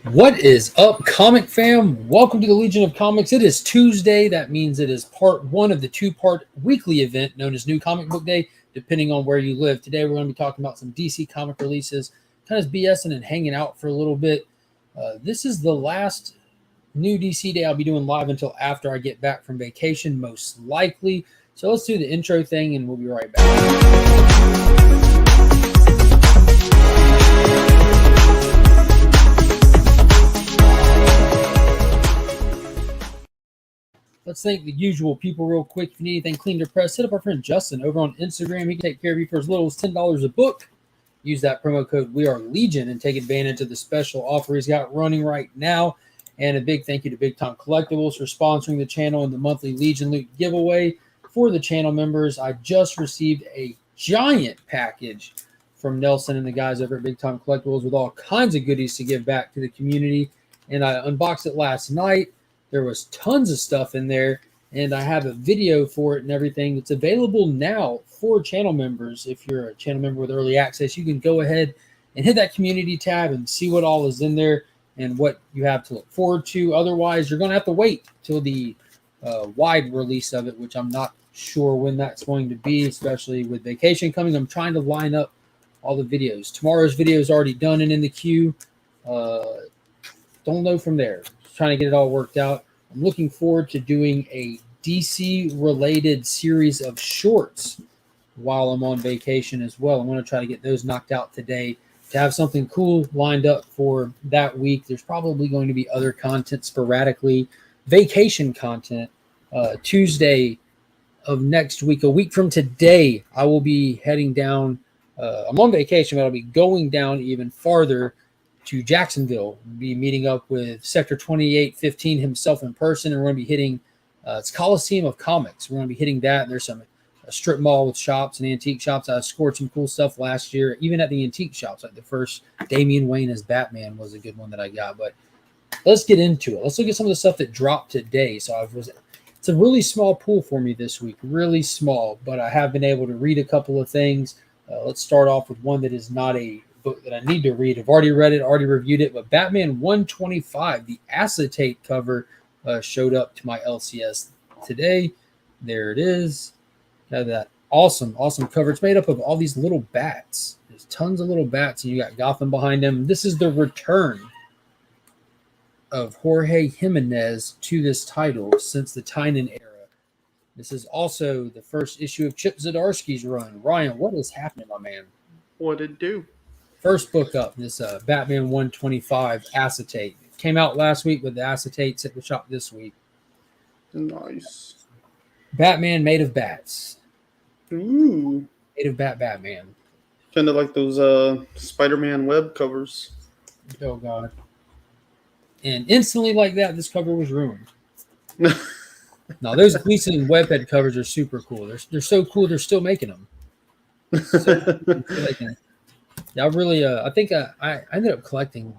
What is up, comic fam? Welcome to the Legion of Comics. It is Tuesday. That means it is part one of the two-part weekly event known as New Comic Book Day, depending on where you live. Today, we're going to be talking about some DC comic releases, kind of BSing and hanging out for a little bit. This is the last new DC day I'll be doing live until after I get back from vacation, most likely. So let's do the intro thing, and we'll be right back. Let's thank the usual people real quick. If you need anything clean to press, hit up our friend Justin over on Instagram. He can take care of you for as little as $10 a book. Use that promo code We Are Legion and take advantage of the special offer he's got running right now. And a big thank you to Big Time Collectibles for sponsoring the channel and the monthly Legion Loot giveaway for the channel members. I just received a giant package from Nelson and the guys over at Big Time Collectibles with all kinds of goodies to give back to the community. And I unboxed it last night. There was tons of stuff in there, and I have a video for it and everything. It's available now for channel members. If you're a channel member with early access, you can go ahead and hit that community tab and see what all is in there and what you have to look forward to. Otherwise, you're going to have to wait till the wide release of it, which I'm not sure when that's going to be, especially with vacation coming. I'm trying to line up all the videos. Tomorrow's video is already done and in the queue. Don't know from there. Trying to get it all worked out. I'm looking forward to doing a DC related series of shorts while I'm on vacation as well. I'm going to try to get those knocked out today to have something cool lined up for that week. There's probably going to be other content sporadically, vacation content. Tuesday of next week, a week from today, I will be heading down. I'm on vacation, but I'll be going down even farther to Jacksonville. We'll be meeting up with Sector 2815 himself in person, and we're going to be hitting it's Coliseum of Comics. We're going to be hitting that. There's a strip mall with shops and antique shops. I scored some cool stuff last year, even at the antique shops. Like the first Damian Wayne as Batman was a good one that I got. But let's get into it. Let's look at some of the stuff that dropped today. It's a really small pool for me this week, really small, but I have been able to read a couple of things. Let's start off with one that is not a book that I need to read. I've already read it, already reviewed it, but Batman 125, the acetate cover, showed up to my LCS today. There it is. Got that awesome cover. It's made up of all these little bats. There's tons of little bats, and you got Gotham behind them. This is the return of Jorge Jimenez to this title since the Tynan era. This is also the first issue of Chip Zdarsky's run. Ryan, what is happening, my man? What'd it do? First book up, this Batman 125 acetate. It came out last week, with the acetates at the shop this week. Nice. Batman made of bats. Ooh. Made of Batman. Kind of like those Spider-Man web covers. Oh, God. And instantly like that, this cover was ruined. No, those Gleason webhead covers are super cool. They're so cool, they're still making them. Yeah, I really, I think I ended up collecting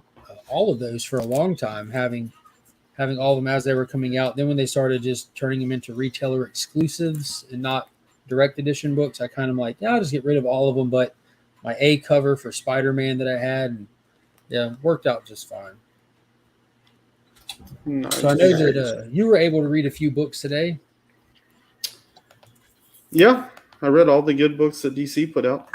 all of those for a long time, having all of them as they were coming out. Then when they started just turning them into retailer exclusives and not direct edition books, I kind of like, yeah, I'll just get rid of all of them. But my A cover for Spider-Man that I had, and yeah, worked out just fine. Nice. So I know that you were able to read a few books today. Yeah, I read all the good books that DC put out.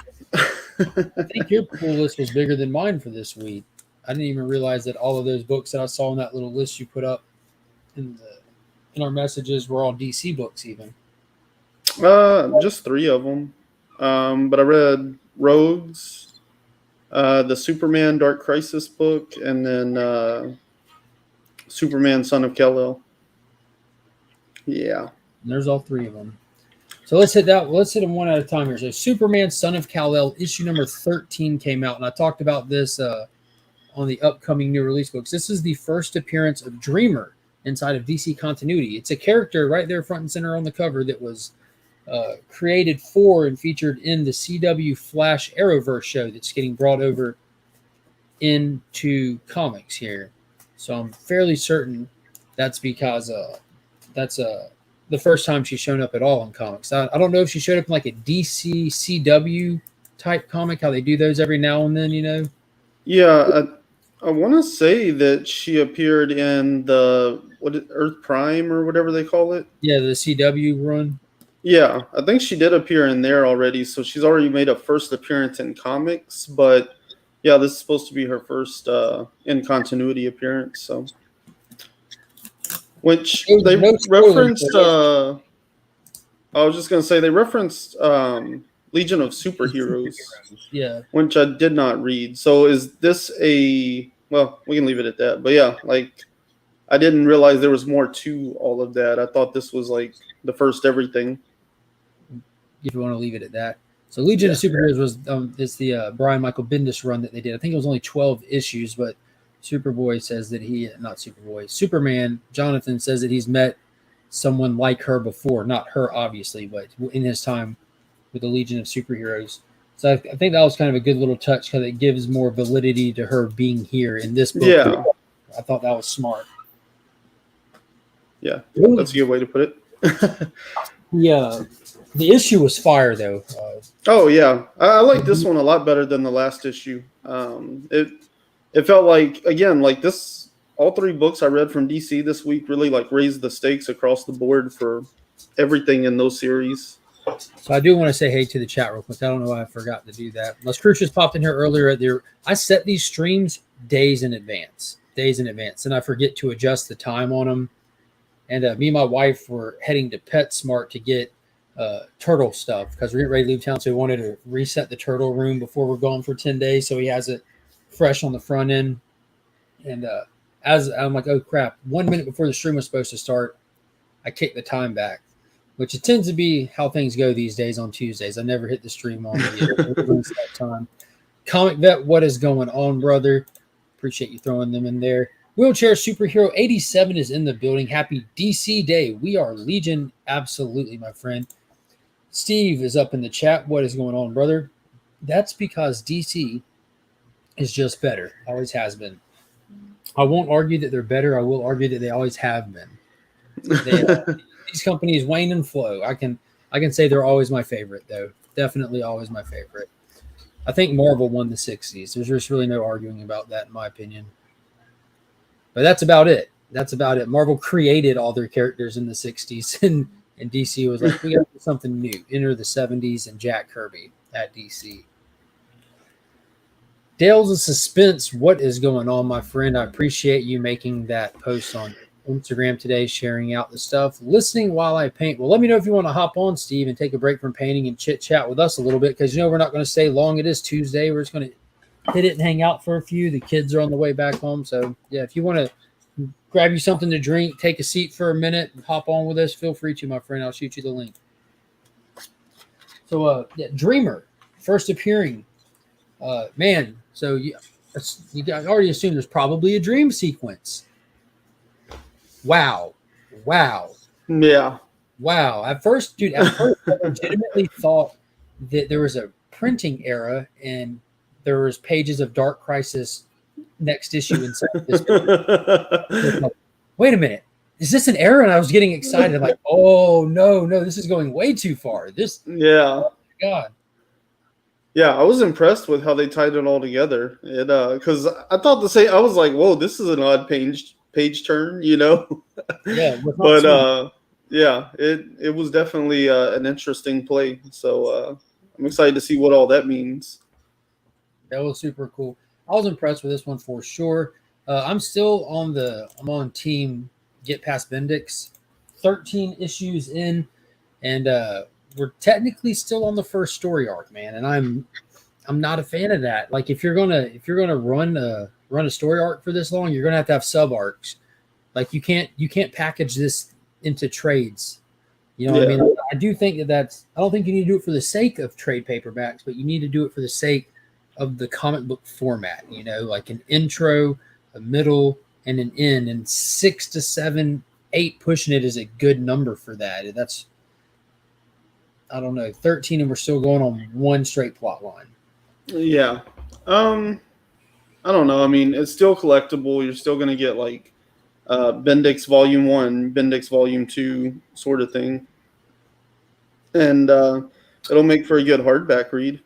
I think your pull list was bigger than mine for this week. I didn't even realize that all of those books that I saw in that little list you put up in our messages were all DC books even. Just 3 of them. But I read Rogues, the Superman Dark Crisis book, and then Superman Son of Kal-El. Yeah. And there's all 3 of them. So let's hit them one at a time here. So Superman Son of Kal-El issue number 13 came out, and I talked about this on the upcoming new release books. This is the first appearance of Dreamer inside of DC continuity. It's a character right there front and center on the cover that was created for and featured in the CW Flash Arrowverse show that's getting brought over into comics here. So I'm fairly certain that's because that's the first time she's shown up at all in comics. I don't know if she showed up in like a DC CW type comic, how they do those every now and then, you know? Yeah, I want to say that she appeared in the Earth Prime or whatever they call it. Yeah, the CW run. Yeah, I think she did appear in there already, so she's already made a first appearance in comics. But yeah, this is supposed to be her first in continuity appearance. So, which No, they no spoilers for referenced. this. I was just gonna say they referenced Legion of It's Superheroes, superheroes. Yeah. which I did not read. So is this a well? We can leave it at that. But yeah, like I didn't realize there was more to all of that. I thought this was like the first everything. If you want to leave it at that. So Legion of Yeah. Superheroes was it's the Brian Michael Bendis run that they did. I think it was only 12 issues, but Superboy says that he not Superboy, Superman Jonathan says that he's met someone like her before, not her obviously, but in his time with the Legion of Superheroes. So I think that was kind of a good little touch because it gives more validity to her being here in this book. Yeah. I thought that was smart. Yeah. Really, That's a good way to put it. the issue was fire though. Oh yeah, I like this one a lot better than the last issue. It felt like again like this. All three books I read from DC this week really like raised the stakes across the board for everything in those series. So I do want to say hey to the chat real quick. I don't know why I forgot to do that. Les Crucius popped in here earlier. I set these streams days in advance, and I forget to adjust the time on them. And me and my wife were heading to PetSmart to get turtle stuff because we're getting ready to leave town. So we wanted to reset the turtle room before we're gone for 10 days, so he has it fresh on the front end. And as I'm like, oh crap! 1 minute before the stream was supposed to start, I kicked the time back, which it tends to be how things go these days on Tuesdays. I never hit the stream on the time. Comic Vet, what is going on, brother? Appreciate you throwing them in there. Wheelchair Superhero 87 is in the building. Happy DC Day. We are Legion. Absolutely, my friend. Steve is up in the chat. What is going on, brother? That's because DC is just better. Always has been. I won't argue that they're better. I will argue that they always have been. These companies wane and flow. I can say they're always my favorite, though. Definitely always my favorite. I think Marvel won the 60s. There's just really no arguing about that, in my opinion. But that's about it. Marvel created all their characters in the 60s, and DC was like, we got to do something new. Enter the 70s and Jack Kirby at DC. Dale's a suspense. What is going on, my friend? I appreciate you making that post on Instagram today, sharing out the stuff, listening while I paint. Well, let me know if you want to hop on, Steve, and take a break from painting and chit chat with us a little bit because we're not going to stay long. It is Tuesday. We're just going to hit it and hang out for a few. The kids are on the way back home. So, yeah, if you want to grab you something to drink, take a seat for a minute, and hop on with us, feel free to, my friend. I'll shoot you the link. So, Dreamer, first appearing. Man, so you already assume there's probably a dream sequence. Wow. Yeah. At first I legitimately thought that there was a printing error and there was pages of Dark Crisis next issue inside this. Like, wait a minute. Is this an error? And I was getting excited. I'm like, oh, no, this is going way too far. Yeah. Oh my God. Yeah, I was impressed with how they tied it all together. It because I thought the same. I was like, "Whoa, this is an odd page turn," Yeah, but yeah, it was definitely an interesting play. So I'm excited to see what all that means. that was super cool. I was impressed with this one for sure. I'm on team Get Past Bendix. 13 issues in, and we're technically still on the first story arc, man. And I'm not a fan of that. Like if you're gonna run a story arc for this long, you're gonna have sub arcs. Like you can't package this into trades. You know what I mean? I do think I don't think you need to do it for the sake of trade paperbacks, but you need to do it for the sake of the comic book format. Like an intro, a middle, and an end, and 6 to 7, 8 pushing it is a good number for that. That's I don't know, 13, and we're still going on one straight plot line. Yeah. I don't know. I mean, it's still collectible. You're still going to get like Bendix Volume 1, Bendix Volume 2 sort of thing. And it'll make for a good hardback read.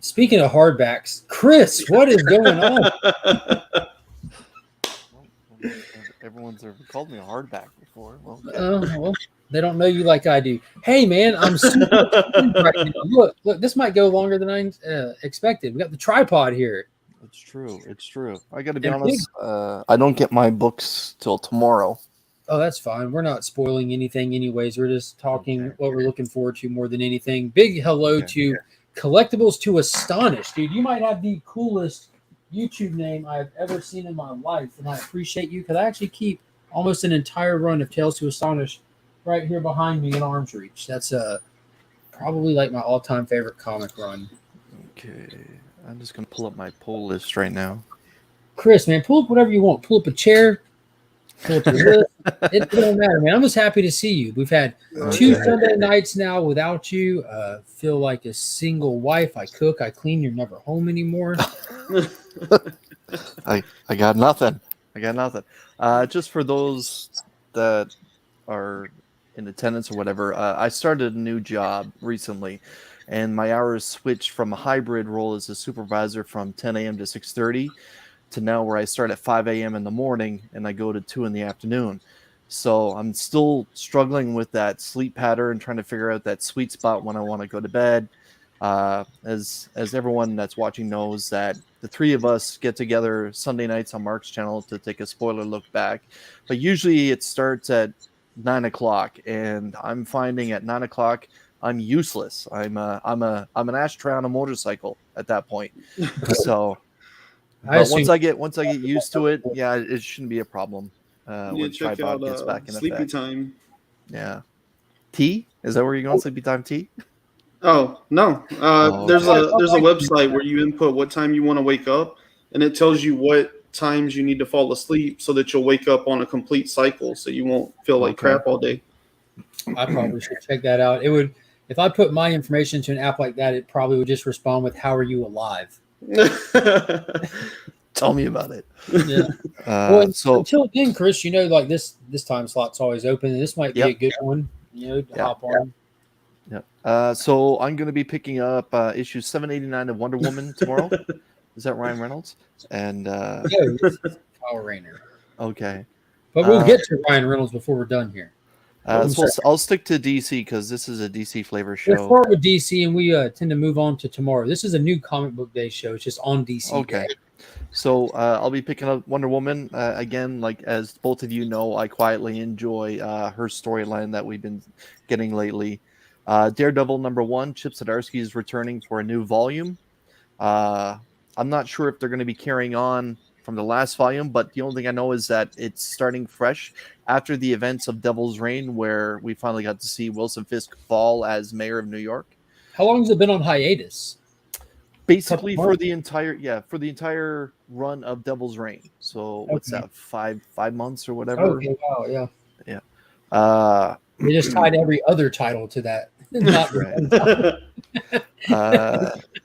Speaking of hardbacks, Chris, what is going on? Everyone's ever called me a hardback before. Well, Well, they don't know you like I do. Hey, man, I'm super excited right now. Look, this might go longer than I expected. We got the tripod here. it's true. It's true. I got to be And honest. I don't get my books till tomorrow. Oh, that's fine. We're not spoiling anything anyways. We're just talking Okay. what we're looking forward to more than anything. Big hello to Collectibles to Astonish. Dude, you might have the coolest YouTube name I've ever seen in my life, and I appreciate you because I actually keep almost an entire run of Tales to Astonish right here behind me in arm's reach. That's probably like my all-time favorite comic run. Okay. I'm just going to pull up my poll list right now. Chris, man, pull up whatever you want. Pull up a chair. Pull up your list. It don't matter, man. I'm just happy to see you. We've had 2 Sunday nights now without you. Feel like a single wife. I cook, I clean. You're never home anymore. I got nothing. Just for those that are in attendance or whatever, I started a new job recently, and my hours switched from a hybrid role as a supervisor from 10 a.m. to 6:30 to now where I start at 5 a.m. in the morning and I go to 2 in the afternoon. So I'm still struggling with that sleep pattern, trying to figure out that sweet spot when I want to go to bed. As everyone that's watching knows, that the three of us get together Sunday nights on Mark's channel to take a spoiler look back, but usually it starts at 9 o'clock, and I'm finding at 9 o'clock I'm useless. I'm an ashtray on a motorcycle at that point. So, but once I get used to it, yeah, it shouldn't be a problem. When check Tripod out gets back in Sleepy effect. Time. Yeah. Tea? Is that where you're going? Sleepy Time Tea? Oh no, there's a website where you input what time you want to wake up, and it tells you what times you need to fall asleep so that you'll wake up on a complete cycle, so you won't feel like crap all day. I probably should check that out. It would, if I put my information into an app like that, it probably would just respond with "How are you alive?" Tell me about it. Yeah. Well, so until then, Chris, like this time slot's always open, and this might be a good one, to hop on. Yeah. So I'm going to be picking up issue 789 of Wonder Woman tomorrow. Is that Ryan Reynolds? And this is Kyle Rayner. Okay. But we'll get to Ryan Reynolds before we're done here. So I'll stick to DC because this is a DC flavor show. We'll start with DC, and we tend to move on to tomorrow. This is a new comic book day show. It's just on DC. Okay. Day. So I'll be picking up Wonder Woman again. Like as both of you know, I quietly enjoy her storyline that we've been getting lately. Daredevil #1, Chip Zdarsky is returning for a new volume. I'm not sure if they're going to be carrying on from the last volume, but the only thing I know is that it's starting fresh after the events of Devil's Reign, where we finally got to see Wilson Fisk fall as mayor of New York. How long has it been on hiatus? Basically for the entire run of Devil's Reign. So what's that, 5 months or whatever? Okay, wow, yeah. Yeah. They just tied every other title to that. Not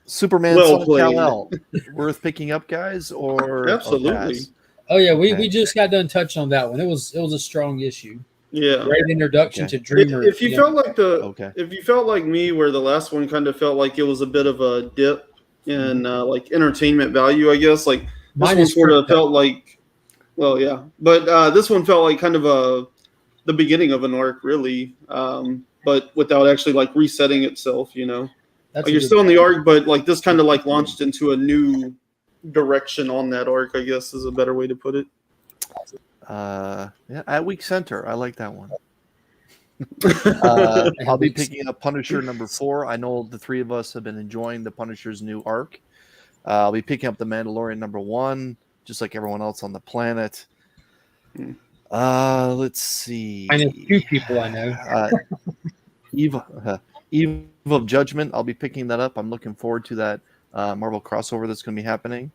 Superman Son of Kal-El. Worth picking up, guys, or absolutely. Oh yeah, we just got done touching on that one. It was a strong issue. Yeah. Great introduction to Dreamer. If you felt like if you felt like me, where the last one kind of felt like it was a bit of a dip in like entertainment value, I guess. Like this one sort of felt like, well, yeah, but this one felt like kind of the beginning of an arc, really, but without actually like resetting itself. Like you're still in the arc, but like this kind of like launched into a new direction on that arc, I guess is a better way to put it. At Week Center, I like that one. I'll be picking up Punisher #4. I know the three of us have been enjoying the Punisher's new arc. I'll be picking up The Mandalorian #1, just like everyone else on the planet. Let's see. I know 2 people I know. Eve of Judgment. I'll be picking that up. I'm looking forward to that Marvel crossover that's going to be happening.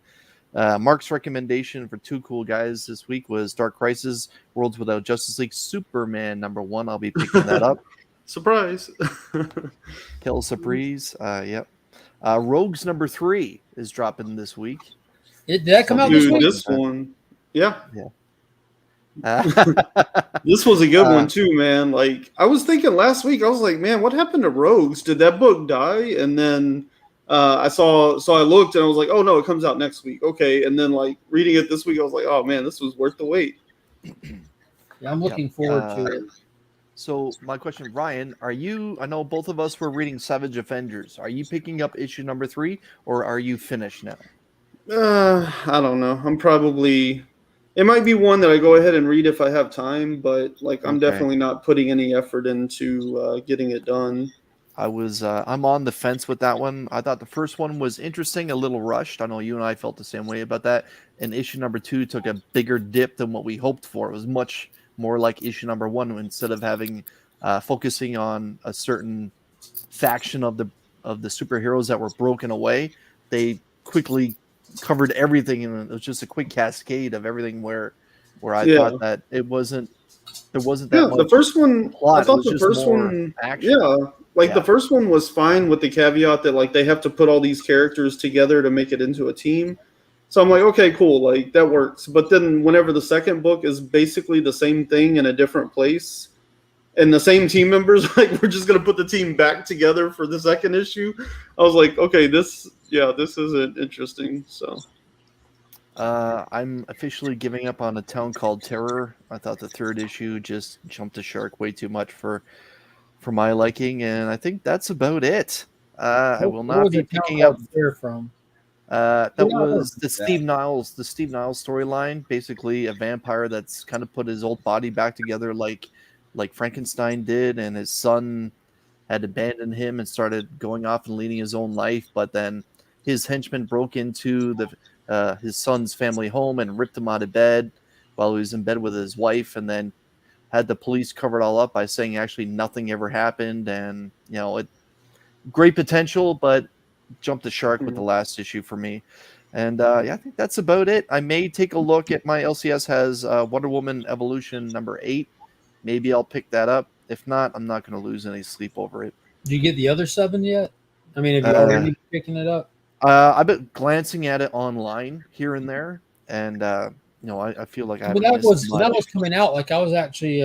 Mark's recommendation for 2 cool guys this week was Dark Crisis, Worlds Without Justice League, Superman #1. I'll be picking that up. Surprise. Kill Surprise. Yep. Rogues #3 is dropping this week. Did that come out this week? This one. Yeah. This was a good one too, man. Like I was thinking last week, I was like, man, what happened to Rogues? Did that book die? And then I looked and I was like, oh no, it comes out next week. Okay. And then like reading it this week, I was like, oh man, this was worth the wait. Yeah, I'm looking forward to it. So my question, Ryan, I know both of us were reading Savage Avengers. Are you picking up issue number 3 or are you finished now? I don't know. It might be one that I go ahead and read if I have time, but like I'm definitely not putting any effort into getting it done. I'm on the fence with that one. I thought the first one was interesting, a little rushed. I know you and I felt the same way about that. And issue number 2 took a bigger dip than what we hoped for. It was much more like issue number 1. Instead of having focusing on a certain faction of the superheroes that were broken away, they quickly covered everything, and it was just a quick cascade of everything. Where I thought that there wasn't that much. The first one, plot. I thought the first one, action. the first one was fine with the caveat that like they have to put all these characters together to make it into a team. So I'm like, okay, cool, like that works. But then whenever the second book is basically the same thing in a different place, and the same team members, like we're just gonna put the team back together for the second issue, I was like, okay, this isn't interesting. So I'm officially giving up on A Town Called Terror. I thought the third issue just jumped the shark way too much for my liking, and I think that's about it. I will not be picking up from. that was the Steve Niles storyline. Basically, a vampire that's kind of put his old body back together, like Frankenstein did, and his son had abandoned him and started going off and leading his own life. But then his henchmen broke into his son's family home and ripped him out of bed while he was in bed with his wife, and then had the police cover it all up by saying actually nothing ever happened. And it great potential, but jumped the shark with the last issue for me. And I think that's about it. I may take a look at my LCS has Wonder Woman Evolution number 8. Maybe I'll pick that up. If not, I'm not going to lose any sleep over it. Did you get the other 7 yet? I mean, have you already been picking it up? I've been glancing at it online here and there, and I feel like that was coming out. Like I was actually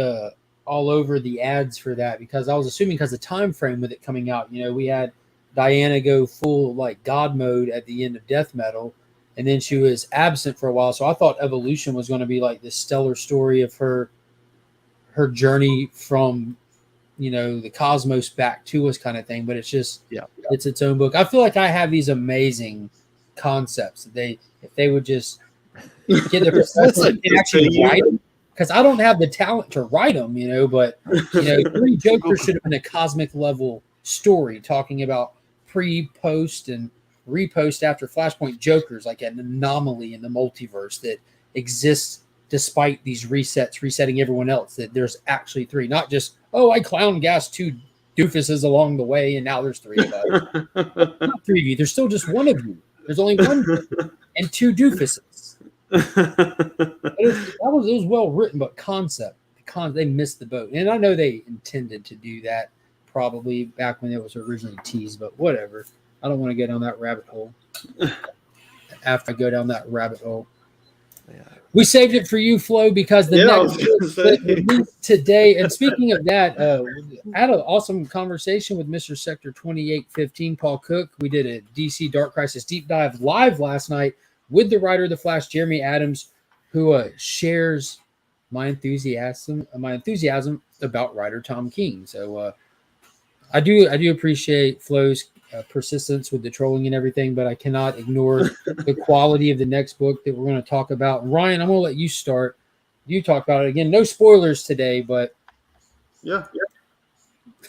all over the ads for that because I was assuming because the time frame with it coming out. We had Diana go full like God mode at the end of Death Metal, and then she was absent for a while. So I thought Evolution was going to be like this stellar story of her journey from the cosmos back to us kind of thing, but it's just it's its own book. I feel like I have these amazing concepts that if they would just get their and actually write them, because I don't have the talent to write them, but 3 Jokers should have been a cosmic level story talking about pre-post and repost after Flashpoint Jokers, like an anomaly in the multiverse that exists despite these resets resetting everyone else, that there's actually 3, not just, I clown gassed 2 doofuses along the way and now there's 3 of us. Not 3 of you, there's still just 1 of you. There's only 1 and 2 doofuses. It was well written, but concept, they missed the boat. And I know they intended to do that probably back when it was originally teased, but whatever. I don't want to go down that rabbit hole. After I go down that rabbit hole. Yeah. We saved it for you, Flo, because the next released today. And speaking of that, I had an awesome conversation with Mr. Sector 2815, Paul Cook. We did a DC Dark Crisis deep dive live last night with the writer of The Flash, Jeremy Adams, who shares my enthusiasm about writer Tom King. So I do appreciate Flo's persistence with the trolling and everything, but I cannot ignore the quality of the next book that we're going to talk about. Ryan, I'm going to let you start. You talk about it again. No spoilers today, but yeah.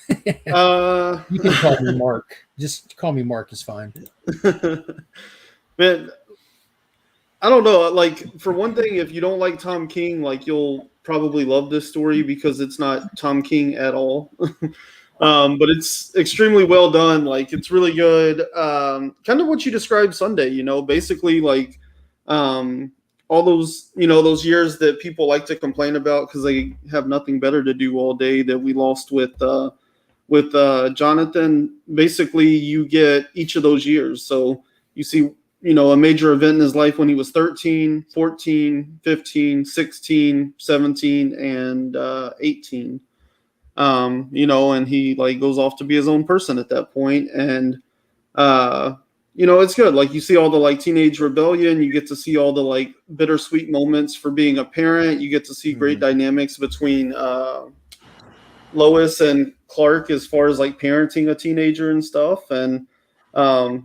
You can call me Mark. Just call me Mark is fine. Man, I don't know. Like, for one thing, if you don't like Tom King, like you'll probably love this story because it's not Tom King at all. But it's extremely well done. Like, it's really good. Kind of what you described Sunday, basically like all those, those years that people like to complain about because they have nothing better to do all day that we lost with Jonathan. Basically, you get each of those years. So you see, a major event in his life when he was 13, 14, 15, 16, 17, and 18. And he like goes off to be his own person at that point. And It's good. Like, you see all the like teenage rebellion, you get to see all the like bittersweet moments for being a parent. You get to see great dynamics between Lois and Clark as far as like parenting a teenager and stuff. And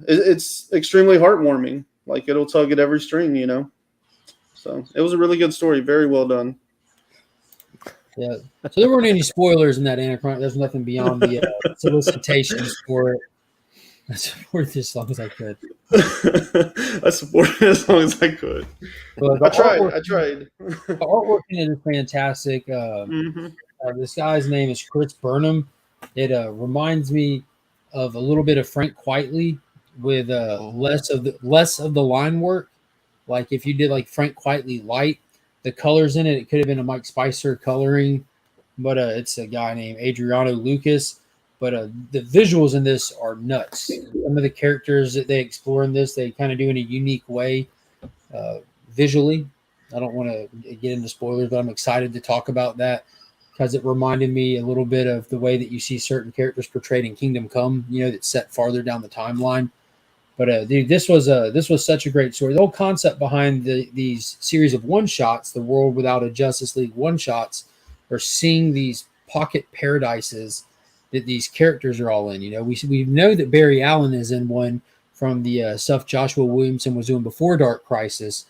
it's extremely heartwarming. Like, it'll tug at every string. So it was a really good story. Very well done. Yeah. So there weren't any spoilers in that Anachronic. There's nothing beyond the solicitations for it. I supported this as long as I could. I supported it as long as I could. But I tried. The artwork in it is fantastic. This guy's name is Chris Burnham. It reminds me of a little bit of Frank Quitely with less of the line work. Like if you did like Frank Quitely light, the colors in it could have been a Mike Spicer coloring, but it's a guy named Adriano Lucas. But the visuals in this are nuts. Some of the characters that they explore in this, they kind of do in a unique way visually. I don't want to get into spoilers, but I'm excited to talk about that because it reminded me a little bit of the way that you see certain characters portrayed in Kingdom Come, that's set farther down the timeline. But dude, this was such a great story. The whole concept behind these series of one shots, the World Without a Justice League one shots, are seeing these pocket paradises that these characters are all in. We know that Barry Allen is in one from the stuff Joshua Williamson was doing before Dark Crisis,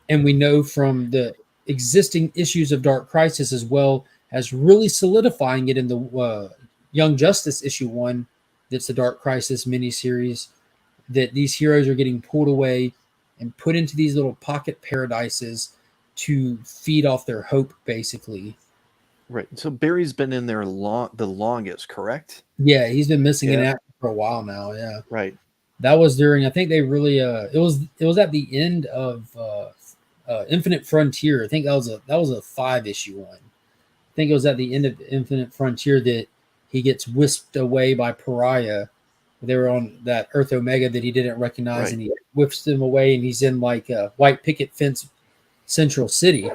and we know from the existing issues of Dark Crisis as well as really solidifying it in the Young Justice issue 1. That's the Dark Crisis miniseries. That these heroes are getting pulled away and put into these little pocket paradises to feed off their hope, basically. Right. So Barry's been in there the longest, correct? Yeah, he's been missing in action for a while now. Yeah. Right. That was during. I think they really. It was at the end of Infinite Frontier. I think that was a 5-issue one. I think it was at the end of Infinite Frontier that he gets whisked away by Pariah. They were on that Earth Omega that he didn't recognize, right. And he whips them away, and he's in like a white picket fence Central City.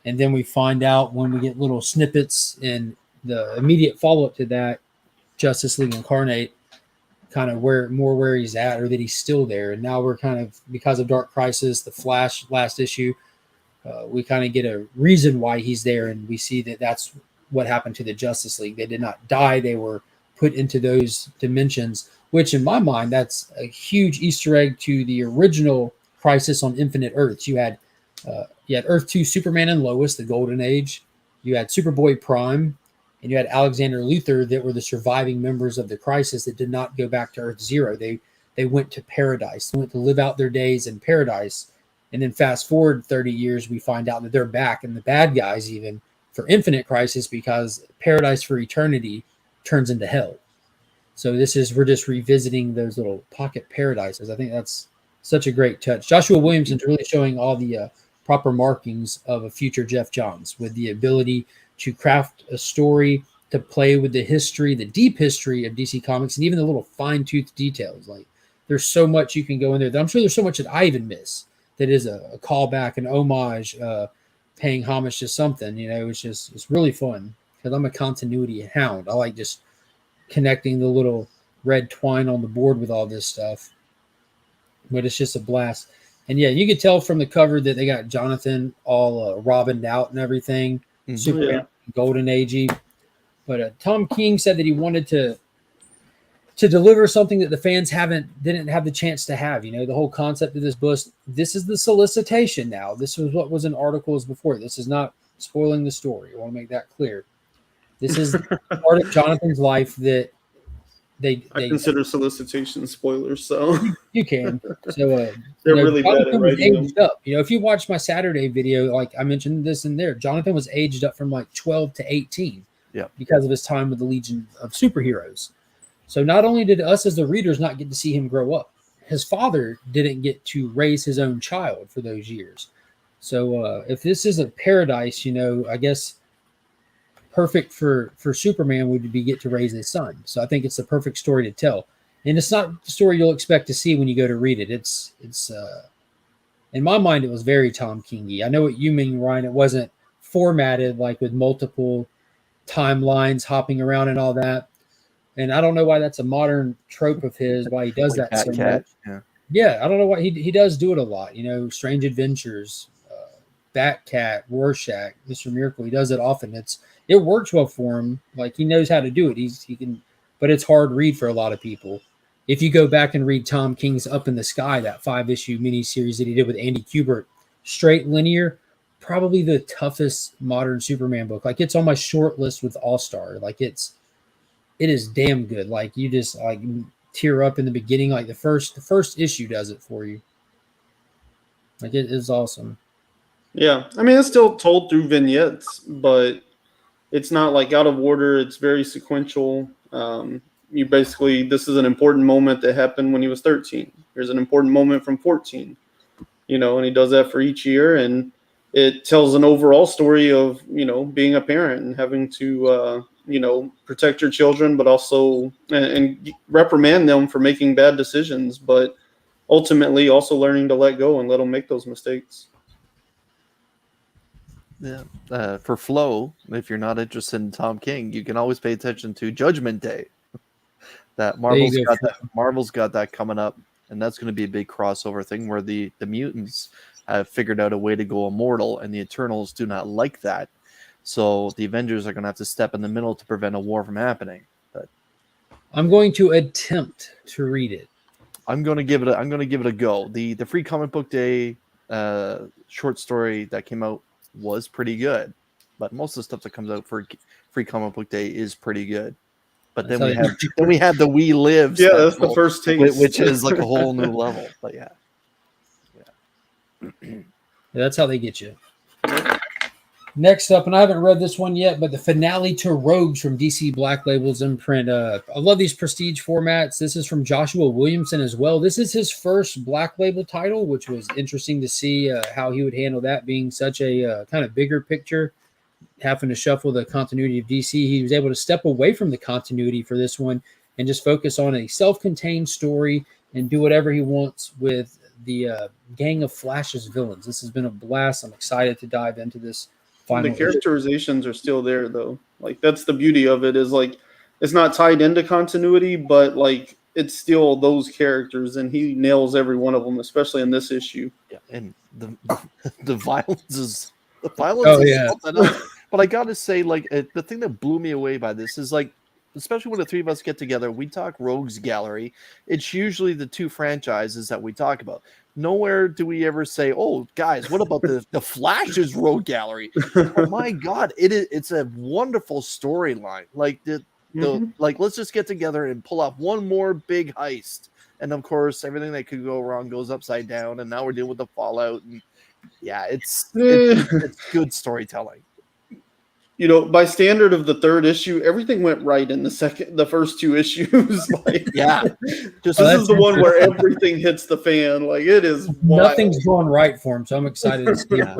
And then we find out when we get little snippets in the immediate follow-up to that, Justice League Incarnate, kind of where he's at, or that he's still there. And now we're kind of, because of Dark Crisis, the Flash last issue, we kind of get a reason why he's there, and we see that that's what happened to the Justice League. They did not die. They were put into those dimensions, which in my mind, that's a huge Easter egg to the original Crisis on Infinite Earths. You had Earth 2 Superman and Lois, the Golden Age. You had Superboy Prime, and you had Alexander Luthor that were the surviving members of the Crisis that did not go back to Earth Zero. They went to paradise. They went to live out their days in paradise. And then fast forward 30 years, we find out that they're back, and the bad guys even for Infinite Crisis, because Paradise for Eternity turns into hell. So we're just revisiting those little pocket paradises. I think that's such a great touch. Joshua Williamson's really showing all the proper markings of a future Jeff Johns, with the ability to craft a story, to play with the history, the deep history of DC Comics, and even the little fine-toothed details. Like, there's so much you can go in there. I'm sure there's so much that I even miss that is a callback, an homage, paying homage to something. It's really fun because I'm a continuity hound. I like just connecting the little red twine on the board with all this stuff, but it's just a blast. And yeah, you could tell from the cover that they got Jonathan all robined out and everything, Superman, Golden Agey. But Tom King said that he wanted to deliver something that the fans didn't have the chance to have. The whole concept of this book. This is the solicitation now. This was what was in articles before. This is not spoiling the story. I want to make that clear. This is part of Jonathan's life that they consider solicitation spoilers, so you can. So they're really Jonathan bad at was writing aged them. up. If you watch my Saturday video, like I mentioned this in there, Jonathan was aged up from like 12 to 18, because of his time with the Legion of Superheroes. So not only did us as the readers not get to see him grow up, his father didn't get to raise his own child for those years. So if this is a paradise, I guess perfect for Superman would be get to raise his son. So I think it's the perfect story to tell. And it's not the story you'll expect to see when you go to read it. It's in my mind, it was very Tom King-y. I know what you mean, Ryan. It wasn't formatted like with multiple timelines hopping around and all that. And I don't know why that's a modern trope of his, why he does Like that so Cat. much. Yeah. Yeah, I don't know why he does do it a lot. Strange Adventures, Batcat, Rorschach, Mr. Miracle. He does it often. It works well for him. Like he knows how to do it. He can, but it's hard read for a lot of people. If you go back and read Tom King's Up in the Sky, that 5-issue miniseries that he did with Andy Kubert, straight linear, probably the toughest modern Superman book. Like it's on my short list with All Star. Like it is damn good. Like you just like tear up in the beginning. Like the first issue does it for you. Like it is awesome. Yeah, I mean it's still told through vignettes, but it's not like out of order. It's very sequential. You basically, this is an important moment that happened when he was 13. Here's an important moment from 14. And he does that for each year, and it tells an overall story of being a parent and having to protect your children, but also and reprimand them for making bad decisions, but ultimately also learning to let go and let them make those mistakes. Yeah. For flow, if you're not interested in Tom King, you can always pay attention to Judgment Day. That Marvel's got that coming up, and that's going to be a big crossover thing where the mutants have figured out a way to go immortal, and the Eternals do not like that. So the Avengers are going to have to step in the middle to prevent a war from happening. But I'm going to attempt to read it. I'm going to give it a go. The Free Comic Book Day short story that came out was pretty good, but most of the stuff that comes out for Free Comic Book Day is pretty good. But then we have the We Live. Yeah, that's the first taste, which is like a whole new level. But yeah, that's how they get you. Next up, and I haven't read this one yet, but the finale to Rogues from DC Black Label's imprint. I love these prestige formats. This is from Joshua Williamson as well. This is his first Black Label title, which was interesting to see how he would handle that, being such a kind of bigger picture, having to shuffle the continuity of DC. He was able to step away from the continuity for this one and just focus on a self-contained story and do whatever he wants with the gang of Flash's villains. This has been a blast. I'm excited to dive into this. The characterizations are still there, though. Like that's the beauty of it, is like it's not tied into continuity, but like it's still those characters, and he nails every one of them, especially in this issue. Yeah, and the violence is something else. But I gotta say, like the thing that blew me away by this is like, especially when the three of us get together, we talk Rogues Gallery. It's usually the two franchises that we talk about. Nowhere do we ever say, "Oh, guys, what about the Flash's Rogue Gallery?" Oh my God, it's a wonderful storyline. Like like let's just get together and pull off one more big heist, and of course, everything that could go wrong goes upside down, and now we're dealing with the fallout. And yeah, it's good storytelling. By standard of the third issue, everything went right in the first two issues. Like, yeah, this is the one where everything hits the fan. Like it is wild. Nothing's going right for him, so I'm excited to see how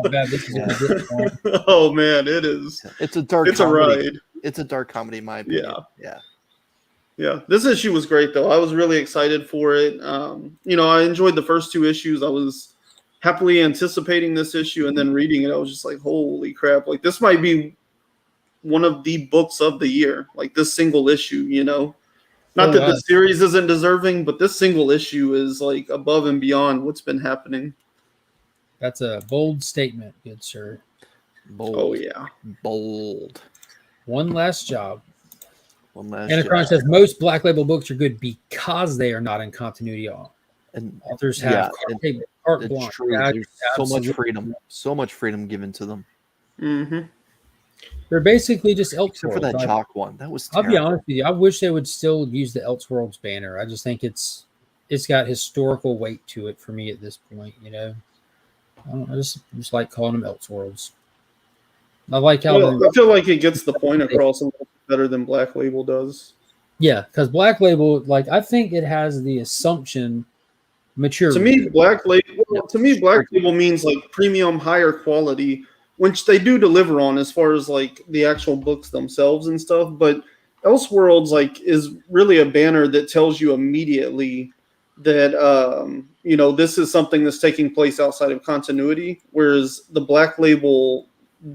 bad this is going to get. Oh man, it is. It's a dark. It's comedy. a ride. It's a dark comedy, in my opinion. Yeah. This issue was great, though. I was really excited for it. I enjoyed the first two issues. I was happily anticipating this issue, and then reading it, I was just like, holy crap. Like, this might be one of the books of the year. Like, this single issue, Not that the series isn't deserving, but this single issue is, like, above and beyond what's been happening. That's a bold statement, good sir. Bold. Oh, yeah. Bold. One last job. Anacron says most Black Label books are good because they are not in continuity. And authors have carte blanche. True. There's so much freedom given to them. Mm-hmm. They're basically just Elseworlds. Except for that chalk one. That was terrible. I'll be honest with you. I wish they would still use the Elseworlds banner. I just think it's got historical weight to it for me at this point, I just like calling them Elseworlds. I like how I feel like it gets the point across a little bit better than Black Label does. Yeah, because Black Label, I think it has the assumption mature. To me, Black Label means like premium, higher quality, which they do deliver on as far as like the actual books themselves and stuff. But Elseworlds is really a banner that tells you immediately that this is something that's taking place outside of continuity, whereas the Black Label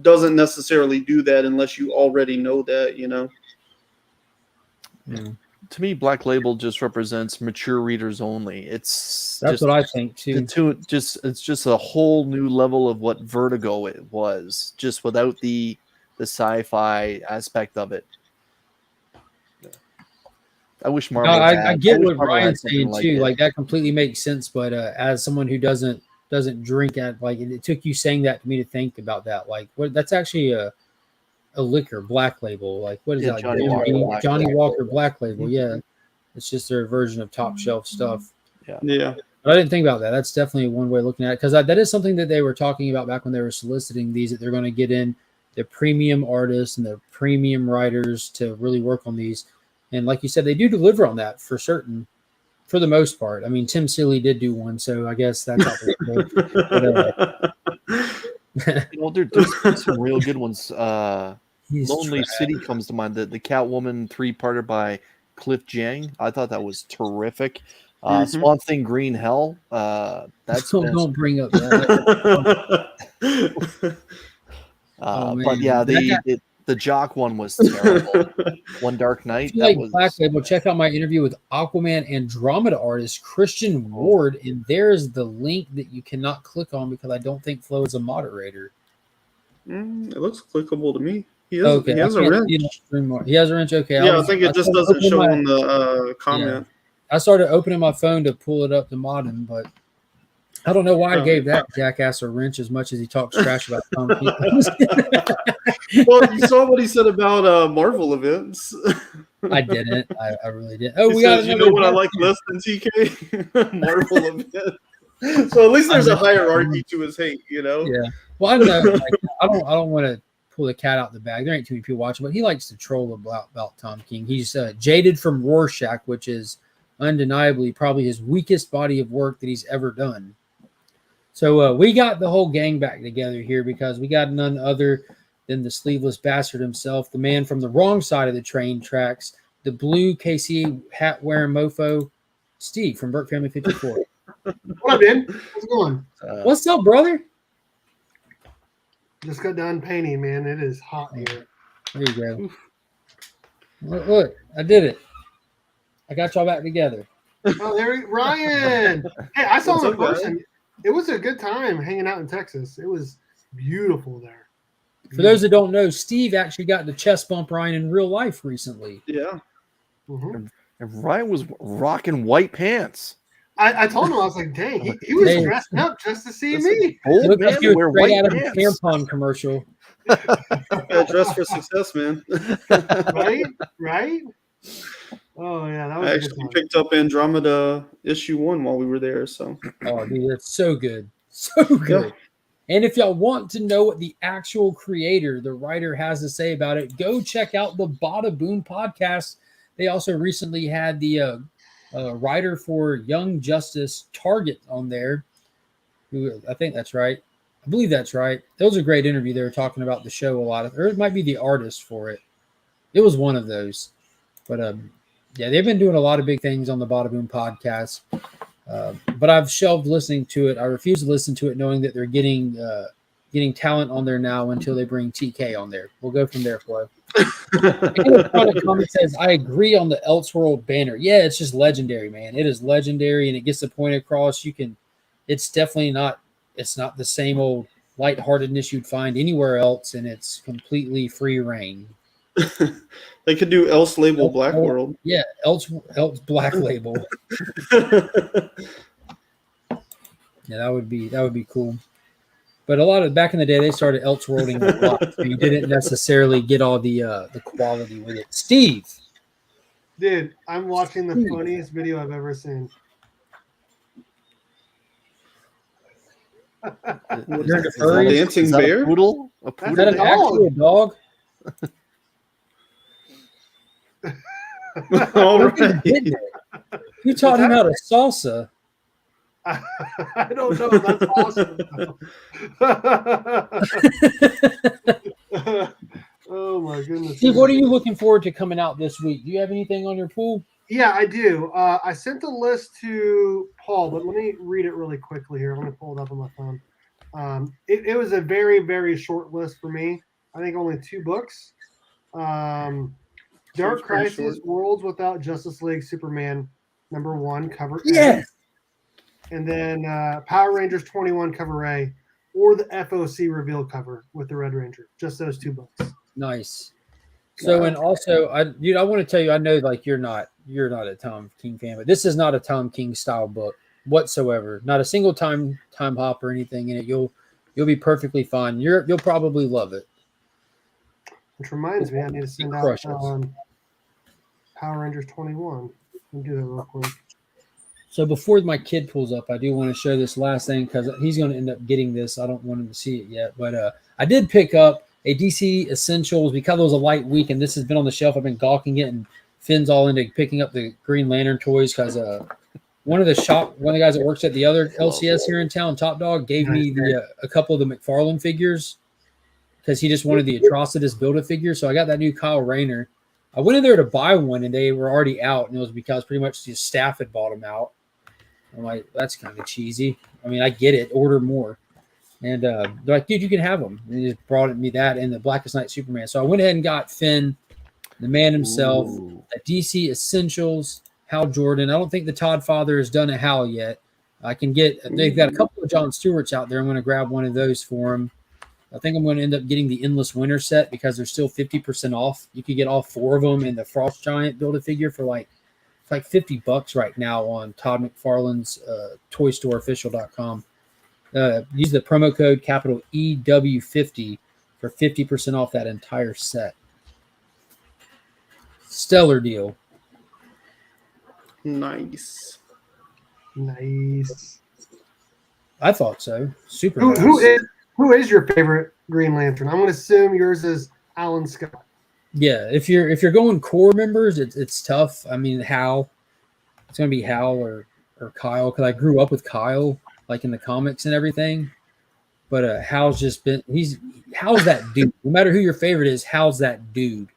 doesn't necessarily do that unless you already know that, To me, Black Label just represents mature readers only. That's what I think too. It's just a whole new level of what Vertigo it was, just without the sci-fi aspect of it. I wish Marvel. I get what Marvel Ryan's saying like too. it. Like that completely makes sense. But as someone who doesn't drink, at like it took you saying that to me to think about that. Like what? That's actually a liquor, Black Label. Like what is that? Like Johnny Walker Black Label. Yeah, it's just their version of top shelf stuff. Yeah. But I didn't think about that. That's definitely one way of looking at it because that is something that they were talking about back when they were soliciting these. That they're going to get in the premium artists and the premium writers to really work on these. And like you said, they do deliver on that for certain, for the most part. I mean, Tim Seeley did do one, so I guess that's out there. There's some real good ones. trash. Lonely City comes to mind. The Catwoman 3-parter by Cliff Jang. I thought that was terrific. Swamp Thing Green Hell. That's don't bring up that. but yeah, the Jock one was terrible. One Dark Night. That was Black Label. Check out my interview with Aquaman Andromeda artist Christian Ward, and there's the link that you cannot click on because I don't think Flo is a moderator. It looks clickable to me. He has a wrench. He has a wrench. Okay. Yeah, I think it just doesn't show on the comment. Yeah. I started opening my phone to pull it up to mod him, but I don't know why I gave that jackass a wrench as much as he talks trash about Tom Keaton. Well, you saw what he said about Marvel events. I didn't. I really didn't. Oh, we got another. You know what I like less than TK? Marvel event. So at least there's a hierarchy to his hate, you know? Yeah. Well, I know. Like, I don't want to pull the cat out the bag. There ain't too many people watching, but he likes to troll about Tom King. He's jaded from Rorschach, which is undeniably probably his weakest body of work that he's ever done. So we got the whole gang back together here because we got none other than the sleeveless bastard himself, the man from the wrong side of the train tracks, the blue KC hat wearing mofo, Steve from Burke Family 54. What up, man? How's it going? What's up, brother? Just got done painting, man. It is hot here. There you go. Look, I did it. I got y'all back together. Oh, Ryan. Hey, I saw him in person. It was a good time hanging out in Texas. It was beautiful there. For those that don't know, Steve actually got to chest bump Ryan in real life recently. Yeah. And Ryan was rocking white pants. I told him, I was like, dang, he was dressed up just to see me. Look like he was straight out of a tampon commercial. Dress for success, man. Right? Oh, yeah. That was I actually picked up Andromeda issue 1 while we were there. So. Oh, dude, that's so good. So good. Yeah. And if y'all want to know what the actual creator, the writer, has to say about it, go check out the Bada Boom podcast. They also recently had the writer for Young Justice Target on there. Who I think that's right. I believe that's right. That was a great interview. They were talking about the show a lot. Or it might be the artist for it. It was one of those. But yeah, they've been doing a lot of big things on the Bada Boom podcast. But I've shelved listening to it. I refuse to listen to it knowing that they're getting talent on there now until they bring TK on there. We'll go from there, Flo. The comment says, I agree on the Elseworld banner. Yeah, it's just legendary, man. It is legendary, and it gets the point across. It's definitely not the same old lightheartedness you'd find anywhere else, and it's completely free reign. They could do Else Label Black World. Yeah, Else Black Label. Yeah, that would be cool. But a lot of back in the day, they started Elseworlding a lot, so you didn't necessarily get all the quality with it. Steve, dude, I'm watching the funniest video I've ever seen. Dancing bear? A poodle? Is that an actual dog? All right. You taught him how to salsa. I don't know. That's awesome. Oh my goodness. Steve, what are you looking forward to coming out this week? Do you have anything on your pool? Yeah, I do. I sent the list to Paul, but let me read it really quickly here. Let me pull it up on my phone. It was a very, very short list for me. I think only 2 books. Dark Seems pretty Crisis short. Worlds Without Justice League Superman #1 cover A. Yeah. And then Power Rangers 21 cover A, or the FOC reveal cover with the Red Ranger. Just those 2 books. Nice. So, and also, I want to tell you, I know like you're not a Tom King fan, but this is not a Tom King style book whatsoever. Not a single time hop or anything in it. You'll be perfectly fine. You'll probably love it. Which reminds me, I need to send out crushes. Power Rangers 21. Let me do that real quick. So before my kid pulls up, I do want to show this last thing because he's going to end up getting this. I don't want him to see it yet, but I did pick up a DC Essentials because it was a light week, and this has been on the shelf. I've been gawking it, and Finn's all into picking up the Green Lantern toys because one of the guys that works at the other LCS here in town, Top Dog, gave me a couple of the McFarlane figures because he just wanted the Atrocitus Build-A-Figure. So I got that new Kyle Rayner. I went in there to buy one, and they were already out, and it was because pretty much the staff had bought them out. I'm like, that's kind of cheesy. I mean, I get it. Order more. And they're like, dude, you can have them. And they just brought me that and the Blackest Night Superman. So I went ahead and got Finn, the man himself, the DC Essentials, Hal Jordan. I don't think the Todd father has done a Hal yet. They've got a couple of John Stewarts out there. I'm going to grab one of those for him. I think I'm going to end up getting the Endless Winter set because they're still 50% off. You could get all 4 of them in the Frost Giant Build-A-Figure for like $50 right now on Todd McFarlane's toystore.official.com. Use the promo code capital EW50 for 50% off that entire set. Stellar deal. Nice. I thought so. Super. Who is your favorite Green Lantern? I'm going to assume yours is Alan Scott. Yeah, if you're going core members, it's tough. I mean, Hal, it's going to be Hal or Kyle because I grew up with Kyle, like in the comics and everything. But Hal's Hal's that dude. No matter who your favorite is, Hal's that dude.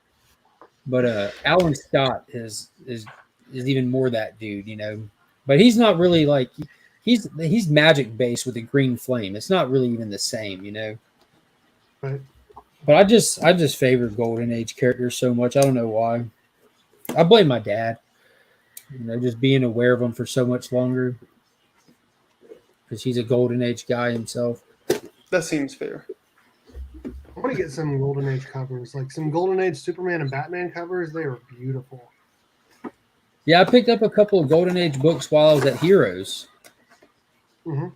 But Alan Scott is even more that dude, you know. But he's not really like he's magic based with the green flame. It's not really even the same, you know. Right. But I just favored Golden Age characters so much. I don't know why. I blame my dad. You know, just being aware of them for so much longer. Because he's a Golden Age guy himself. That seems fair. I want to get some Golden Age covers, like some Golden Age Superman and Batman covers. They are beautiful. Yeah, I picked up a couple of Golden Age books while I was at Heroes. Mm-hmm.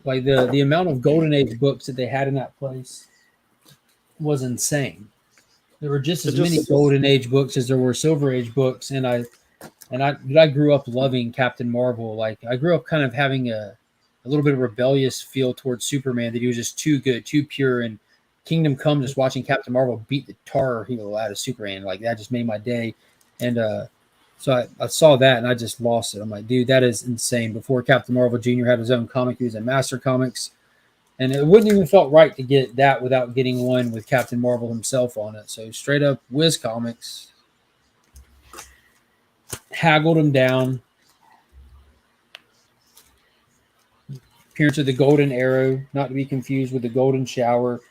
Like the amount of Golden Age books that they had in that place was insane. There were just as many Golden Age books as there were Silver Age books, and I grew up loving Captain Marvel. Like I grew up kind of having a little bit of rebellious feel towards Superman that he was just too good, too pure. And Kingdom Come, just watching Captain Marvel beat the tar heel out of Superman, like that just made my day. And so I saw that and I just lost it. I'm like, dude, that is insane. Before Captain Marvel Jr. had his own comic, he was in Master Comics. And it wouldn't even felt right to get that without getting one with Captain Marvel himself on it. So straight up Wiz Comics haggled him down. Appearance of the Golden Arrow, not to be confused with the Golden Shower.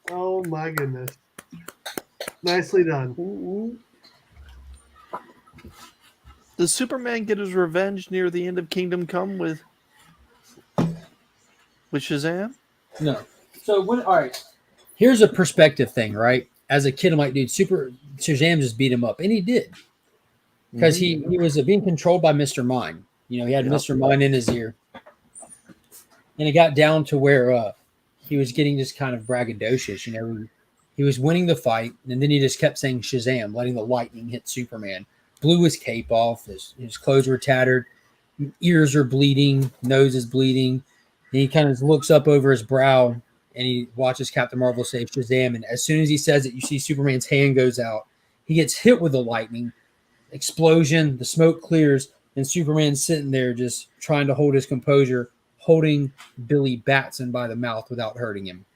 Oh my goodness. Nicely done. Does Superman get his revenge near the end of Kingdom Come with Shazam? No. So all right. Here's a perspective thing, right? As a kid, I'm like, dude, Shazam just beat him up. And he did. Because he was being controlled by Mr. Mime. You know, he had Mr. Mime in his ear. And it got down to where he was getting just kind of braggadocious. You know, he was winning the fight, and then he just kept saying Shazam, letting the lightning hit Superman. Blew his cape off. His clothes were tattered. Ears are bleeding. Nose is bleeding. And he kind of looks up over his brow, and he watches Captain Marvel say Shazam. And as soon as he says it, you see Superman's hand goes out. He gets hit with the lightning. Explosion. The smoke clears. And Superman's sitting there just trying to hold his composure, holding Billy Batson by the mouth without hurting him.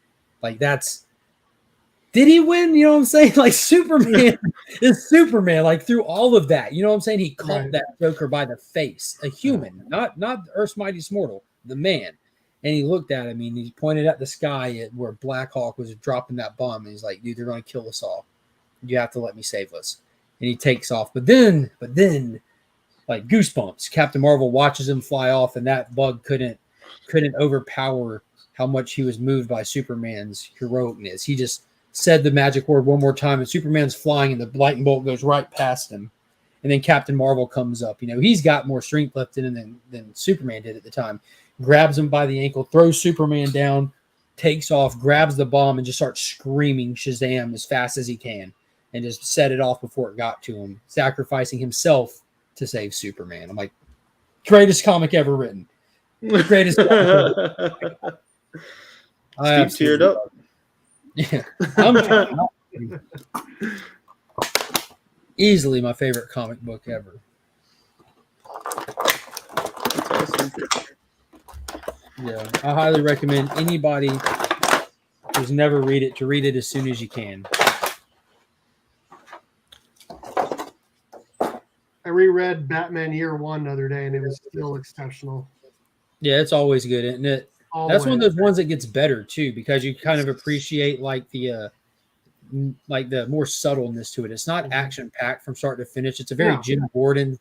Like did he win? You know what I'm saying? Like Superman is Superman, like through all of that. You know what I'm saying? He caught that Joker by the face, a human, not Earth's mightiest mortal, the man. And he looked at him and he pointed at the sky at where Black Hawk was dropping that bomb. And he's like, dude, they're going to kill us all. You have to let me save us. And he takes off. But then, like goosebumps, Captain Marvel watches him fly off, and that bug couldn't overpower how much he was moved by Superman's heroicness. He just said the magic word one more time, and Superman's flying, and the lightning bolt goes right past him. And then Captain Marvel comes up. He's got more strength left in him than Superman did at the time. Grabs him by the ankle, throws Superman down, takes off, grabs the bomb, and just starts screaming Shazam as fast as he can, and just set it off before it got to him, sacrificing himself to save Superman. I'm like, greatest comic ever written. Greatest comic ever written. Steve teared up. Yeah. Easily my favorite comic book ever. That's awesome. Yeah, I highly recommend anybody who's never read it to read it as soon as you can. I reread Batman Year One the other day, and it was still exceptional. Yeah, it's always good, isn't it? That's one of those ones that gets better too, because you kind of appreciate like the more subtleness to it. It's not action packed from start to finish. It's a very Jim Gordon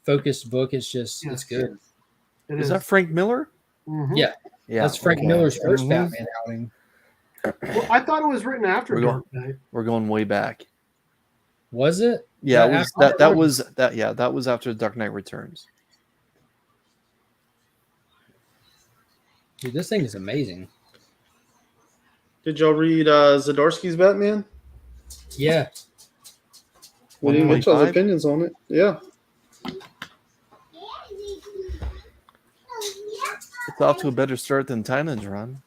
focused book. It's just it's good. Is that Frank Miller? Mm-hmm. Yeah, that's Frank Miller's first Batman outing. Well, I thought it was written after Dark Knight. We're going way back. Was it? Yeah, that was after Dark Knight Returns. Dude, this thing is amazing. Did y'all read Zdarsky's Batman? Yeah. We didn't get y'all's opinions on it. Yeah. It's off to a better start than Tynan's run.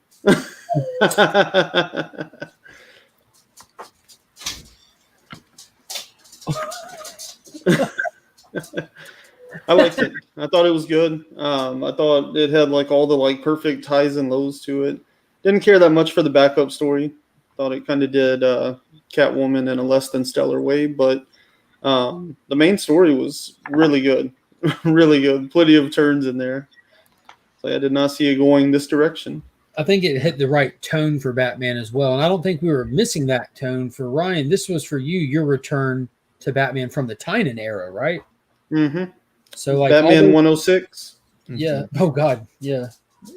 I liked it. I thought it was good. I thought it had like all the like perfect highs and lows to it. Didn't care that much for the backup story. Thought it kind of did Catwoman in a less than stellar way, but the main story was really good. Really good. Plenty of turns in there. So I did not see it going this direction. I think it hit the right tone for Batman as well. And I don't think we were missing that tone for Ryan. This was for you, your return to Batman from the Tynan era, right? Mm-hmm. So like Batman 106. Yeah. Oh God. Yeah.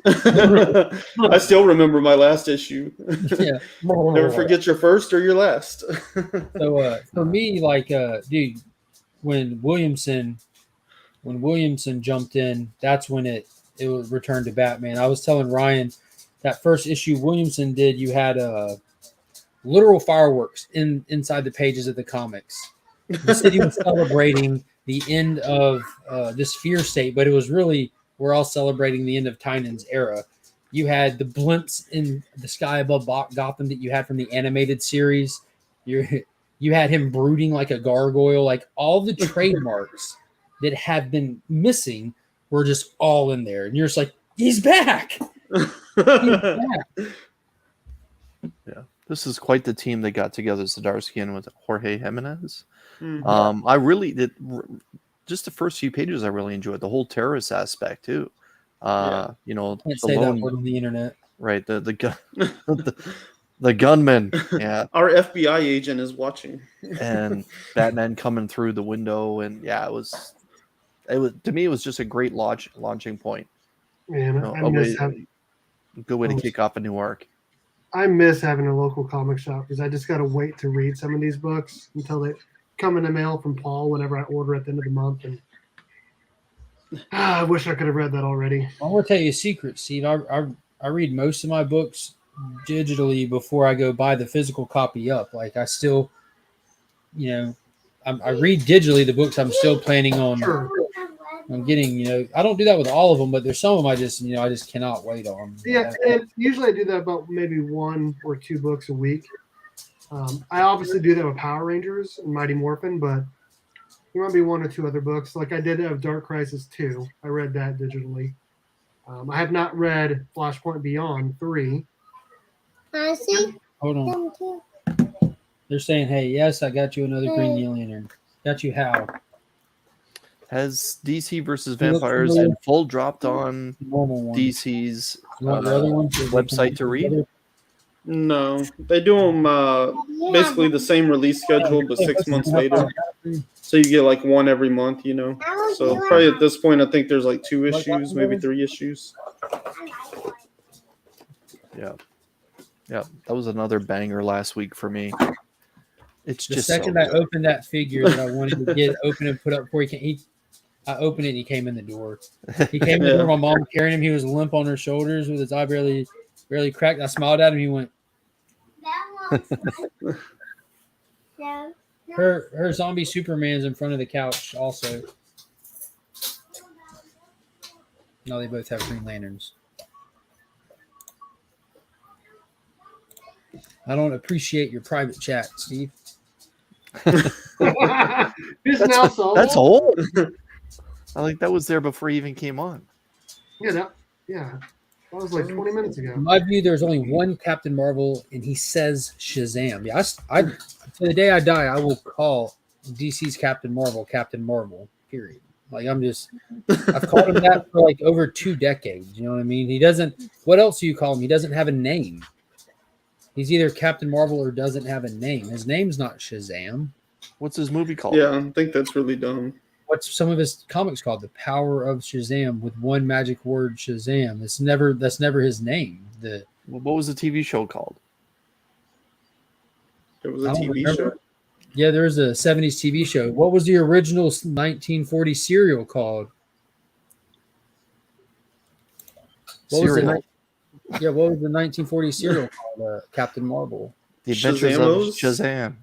I still remember my last issue. Yeah. Never forget your first or your last. So for me, like dude, when Williamson jumped in, that's when it was returned to Batman. I was telling Ryan that first issue Williamson did, you had literal fireworks inside the pages of the comics. The city was celebrating the end of this fear state, but it was really, we're all celebrating the end of Tynan's era. You had the blimps in the sky above Gotham that you had from the animated series. You had him brooding like a gargoyle. Like all the trademarks that had been missing were just all in there. And you're just like, he's back. He's back. Yeah. This is quite the team that got together. Zdarsky and with Jorge Jimenez. Mm-hmm. I really did. Just the first few pages, I really enjoyed the whole terrorist aspect too. You know, Can't say that word on the internet. Right? The gunman. Yeah, our FBI agent is watching, and Batman coming through the window, and yeah, it was to me, it was just a great launching point. Man, You know, I miss having a good way to kick off a new arc. I miss having a local comic shop because I just got to wait to read some of these books until they come in the mail from Paul whenever I order at the end of the month. And I wish I could have read that already. I'm going to tell you a secret, Steve. I read most of my books digitally before I go buy the physical copy up. Like I still, you know, I read digitally the books I'm still planning on. I'm getting, you know, I don't do that with all of them, but there's some of them I just cannot wait on. Yeah, and usually I do that about maybe 1 or 2 books a week. I obviously do that with Power Rangers and Mighty Morphin, but there might be 1 or 2 other books. Like I did have Dark Crisis 2. I read that digitally. I have not read Flashpoint Beyond 3. Hold on. They're saying, hey, yes, I got you another Green Lantern. Got you how? Has DC versus You look Vampires familiar? in full dropped on Normal one. DC's You want your other one? website to read? No, they do them basically the same release schedule, but 6 months later. So you get like one every month, you know. So probably at this point, I think there's like 2 issues, maybe 3 issues. Yeah, that was another banger last week for me. It's The just second so I good. opened that figure that I wanted to get open and put up before I opened it and he came in the door. He came in the door. My mom carrying him. He was limp on her shoulders with his eye barely cracked. I smiled at him. He went. Her zombie Superman's in front of the couch also. No, they both have Green Lanterns. I don't appreciate your private chat, Steve. This now solo. That's old. I think that was there before he even came on. Yeah, that was like 20 minutes ago. In my view, there's only one Captain Marvel, and he says Shazam. Yeah, I to the day I die, I will call DC's Captain Marvel. Period. Like I've called him that for like over 2 decades. You know what I mean? He doesn't. What else do you call him? He doesn't have a name. He's either Captain Marvel or doesn't have a name. His name's not Shazam. What's his movie called? Yeah, I think that's really dumb. What's some of his comics called? The Power of Shazam with one magic word, Shazam. That's never his name. What was the TV show called? It was a TV show. Yeah, there was a 70s TV show. What was the original 1940 serial called? What was the 1940 serial called? Captain Marvel. The Adventures of Shazam.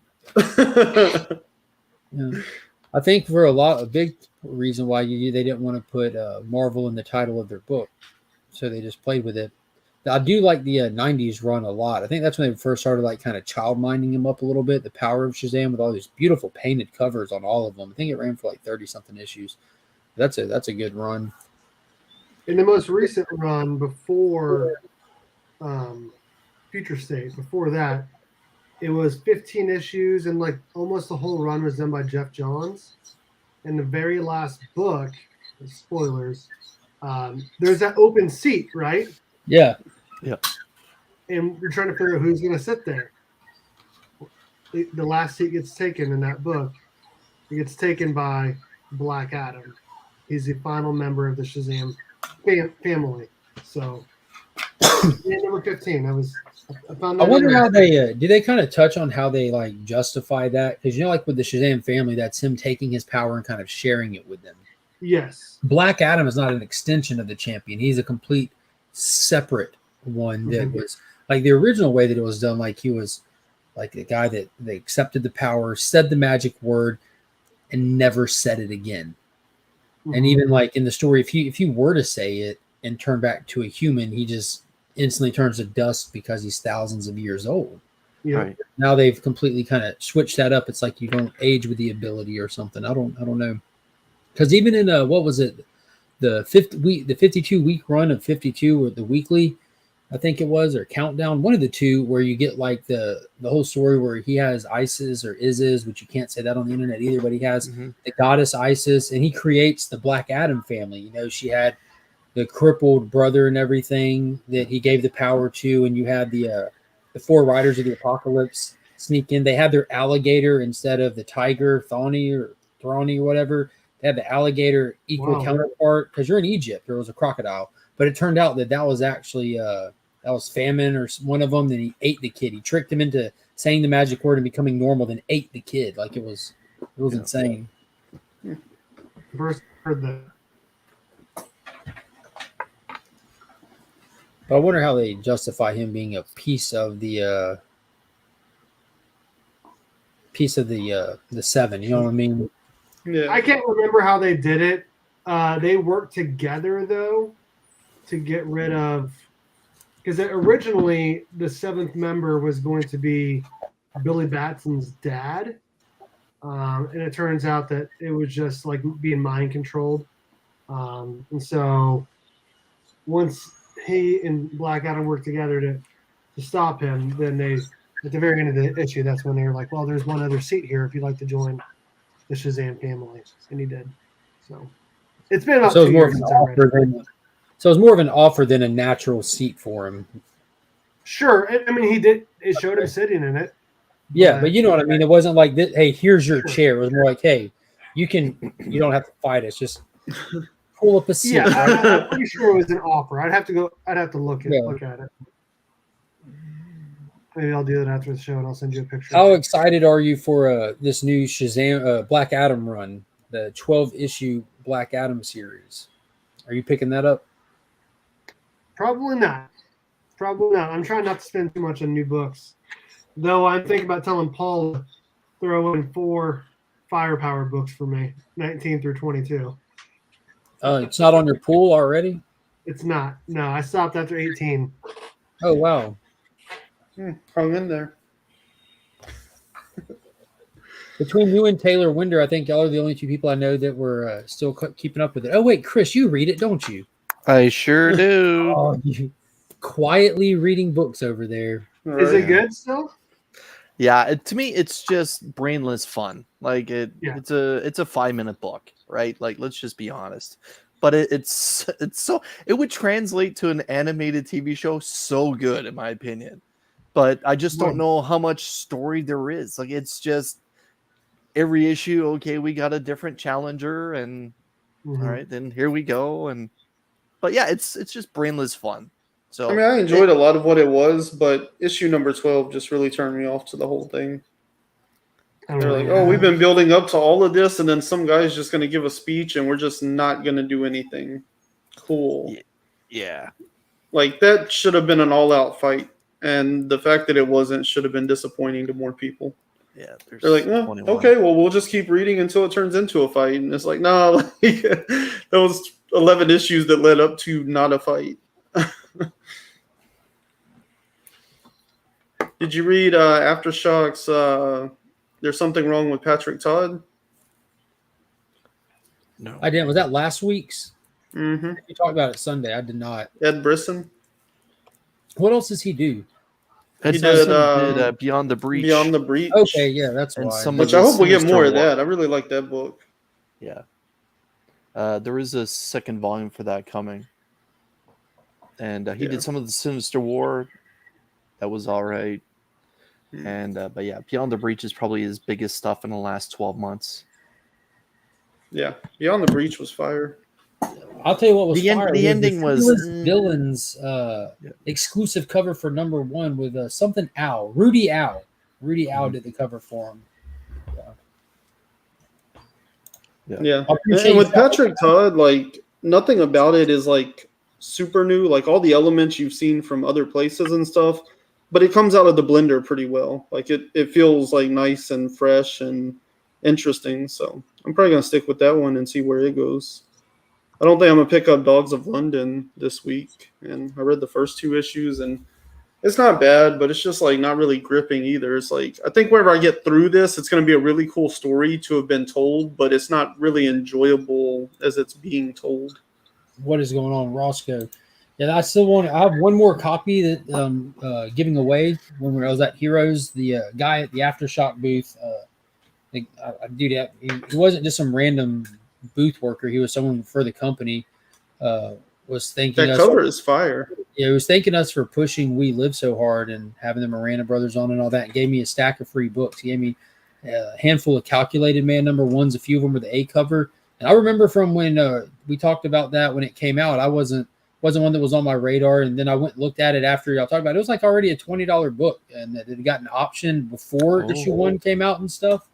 Yeah. I think for a big reason why they didn't want to put Marvel in the title of their book, so they just played with it. I do like the 90s run a lot. I think that's when they first started like kind of child minding him up a little bit. The Power of Shazam with all these beautiful painted covers on all of them. I think it ran for like 30 something issues. That's a good run. In the most recent run before Future State, before that, it was 15 issues, and like almost the whole run was done by Jeff Johns. And the very last book, spoilers, there's that open seat, right? Yeah. And you're trying to figure out who's going to sit there. The last seat gets taken in that book. It gets taken by Black Adam. He's the final member of the Shazam family. So, number 15. I wonder how they do. They kind of touch on how they like justify that, because like with the Shazam family, that's him taking his power and kind of sharing it with them. Yes. Black Adam is not an extension of the Champion. He's a complete separate one that was like the original way that it was done. Like he was like a guy that they accepted the power, said the magic word, and never said it again. And even like in the story, if you were to say it and turn back to a human, he just instantly turns to dust because he's thousands of years old. Yeah. Right. Now they've completely kind of switched that up. It's like you don't age with the ability or something. I don't know. Because even in what was it, the 52 week run of 52 or the weekly, I think it was, or countdown, one of the two, where you get like the whole story where he has Isis or Isis, which you can't say that on the internet either, but he has the goddess Isis, and he creates the Black Adam family. You know, she had the crippled brother and everything that he gave the power to, and you had the 4 Riders of the Apocalypse sneak in. They had their alligator instead of the tiger, Thawny or whatever. They had the alligator equal counterpart, because you're in Egypt. There was a crocodile, but it turned out that was actually that was Famine or one of them. Then he ate the kid. He tricked him into saying the magic word and becoming normal, then ate the kid. Like it was insane. First heard that. But I wonder how they justify him being a piece of the seven. You know what I mean? Yeah. I can't remember how they did it. They worked together though to get rid of, because originally the 7th member was going to be Billy Batson's dad, and it turns out that it was just like being mind controlled, and so once he and Black Adam worked together to stop him, then they, at the very end of the issue, that's when they were like, well, there's one other seat here if you'd like to join the Shazam family, and he did. So it's been about So 2 it's more of years an since I read it. offer than so it's more of an offer than a natural seat for him. Sure. I mean, he did. It showed him sitting in it. Yeah, but you know what I mean. It wasn't like this, hey, here's your Sure. chair. It was more like, hey, you don't have to fight us. Just pull up a seat. Yeah, right? I'm pretty sure it was an offer. I'd have to look Yeah. at it. Maybe I'll do that after the show, and I'll send you a picture. How excited are you for this new Shazam Black Adam run, the 12-issue Black Adam series? Are you picking that up? Probably not. I'm trying not to spend too much on new books, though. I'm thinking about telling Paul to throw in 4 Firepower books for me, 19 through 22. It's not on your pool already? It's not. No, I stopped after 18. Oh, wow. Hung in there. Between you and Taylor Winder, I think y'all are the only 2 people I know that were still keeping up with it. Oh, wait, Chris, you read it, don't you? I sure do. Oh, you quietly reading books over there. Is it good still? Yeah, to me, it's just brainless fun. Like it's a 5-minute book, right? Like, let's just be honest. But it's so it would translate to an animated TV show so good, in my opinion. But I just don't know how much story there is. Like, it's just every issue. Okay, we got a different challenger, and all right, then here we go. But yeah, it's just brainless fun. So I mean, I enjoyed a lot of what it was, but issue number 12 just really turned me off to the whole thing. They're like, oh, we've been building up to all of this, and then some guy's just going to give a speech, and we're just not going to do anything cool. Yeah. Like, that should have been an all-out fight, and the fact that it wasn't should have been disappointing to more people. Yeah, they're like, no, okay, well, we'll just keep reading until it turns into a fight. And it's like, no, like, those 11 issues that led up to not a fight. Did you read Aftershocks? There's something wrong with Patrick Todd? No, I didn't. Was that last week's? Mm-hmm. You talked about it Sunday. I did not. Ed Brisson. What else does he do? He did Beyond the Breach. Beyond the Breach. Okay, yeah, that's And why. some Which of I the hope we get Sinister more of War. that. I really like that book. Yeah. There is a second volume for that coming. And he did some of the Sinister War. That was all right. And but yeah, Beyond the Breach is probably his biggest stuff in the last 12 months. Yeah, Beyond the Breach was fire. I'll tell you what was fire. The ending was Villains exclusive cover for #1 with something Owl, Rudy Owl. Rudy Owl did the cover for him. Yeah. And with Patrick Todd, like, nothing about it is like super new. Like, all the elements you've seen from other places and stuff, but it comes out of the blender pretty well. Like, it feels like nice and fresh and interesting. So I'm probably gonna stick with that one and see where it goes. I don't think I'm gonna pick up Dogs of London this week, and I read the first 2 issues, and it's not bad, but it's just like not really gripping either. It's like, I think whenever I get through this, it's gonna be a really cool story to have been told, but it's not really enjoyable as it's being told. What is going on, Roscoe? Yeah, I have one more copy that giving away when I was at Heroes. The guy at the Aftershock booth, dude, he wasn't just some random booth worker. He was someone for the company. Was thanking that us. Cover is fire. Yeah, he was thanking us for pushing We Live So Hard and having the Miranda brothers on and all that. And gave me a stack of free books. He gave me a handful of Calculated Man #1s. A few of them were the A cover. And I remember from when we talked about that when it came out, I wasn't one that was on my radar. And then I went and looked at it after y'all talked about it. It was like already a $20 book, and it had gotten an option before issue 1 came out and stuff.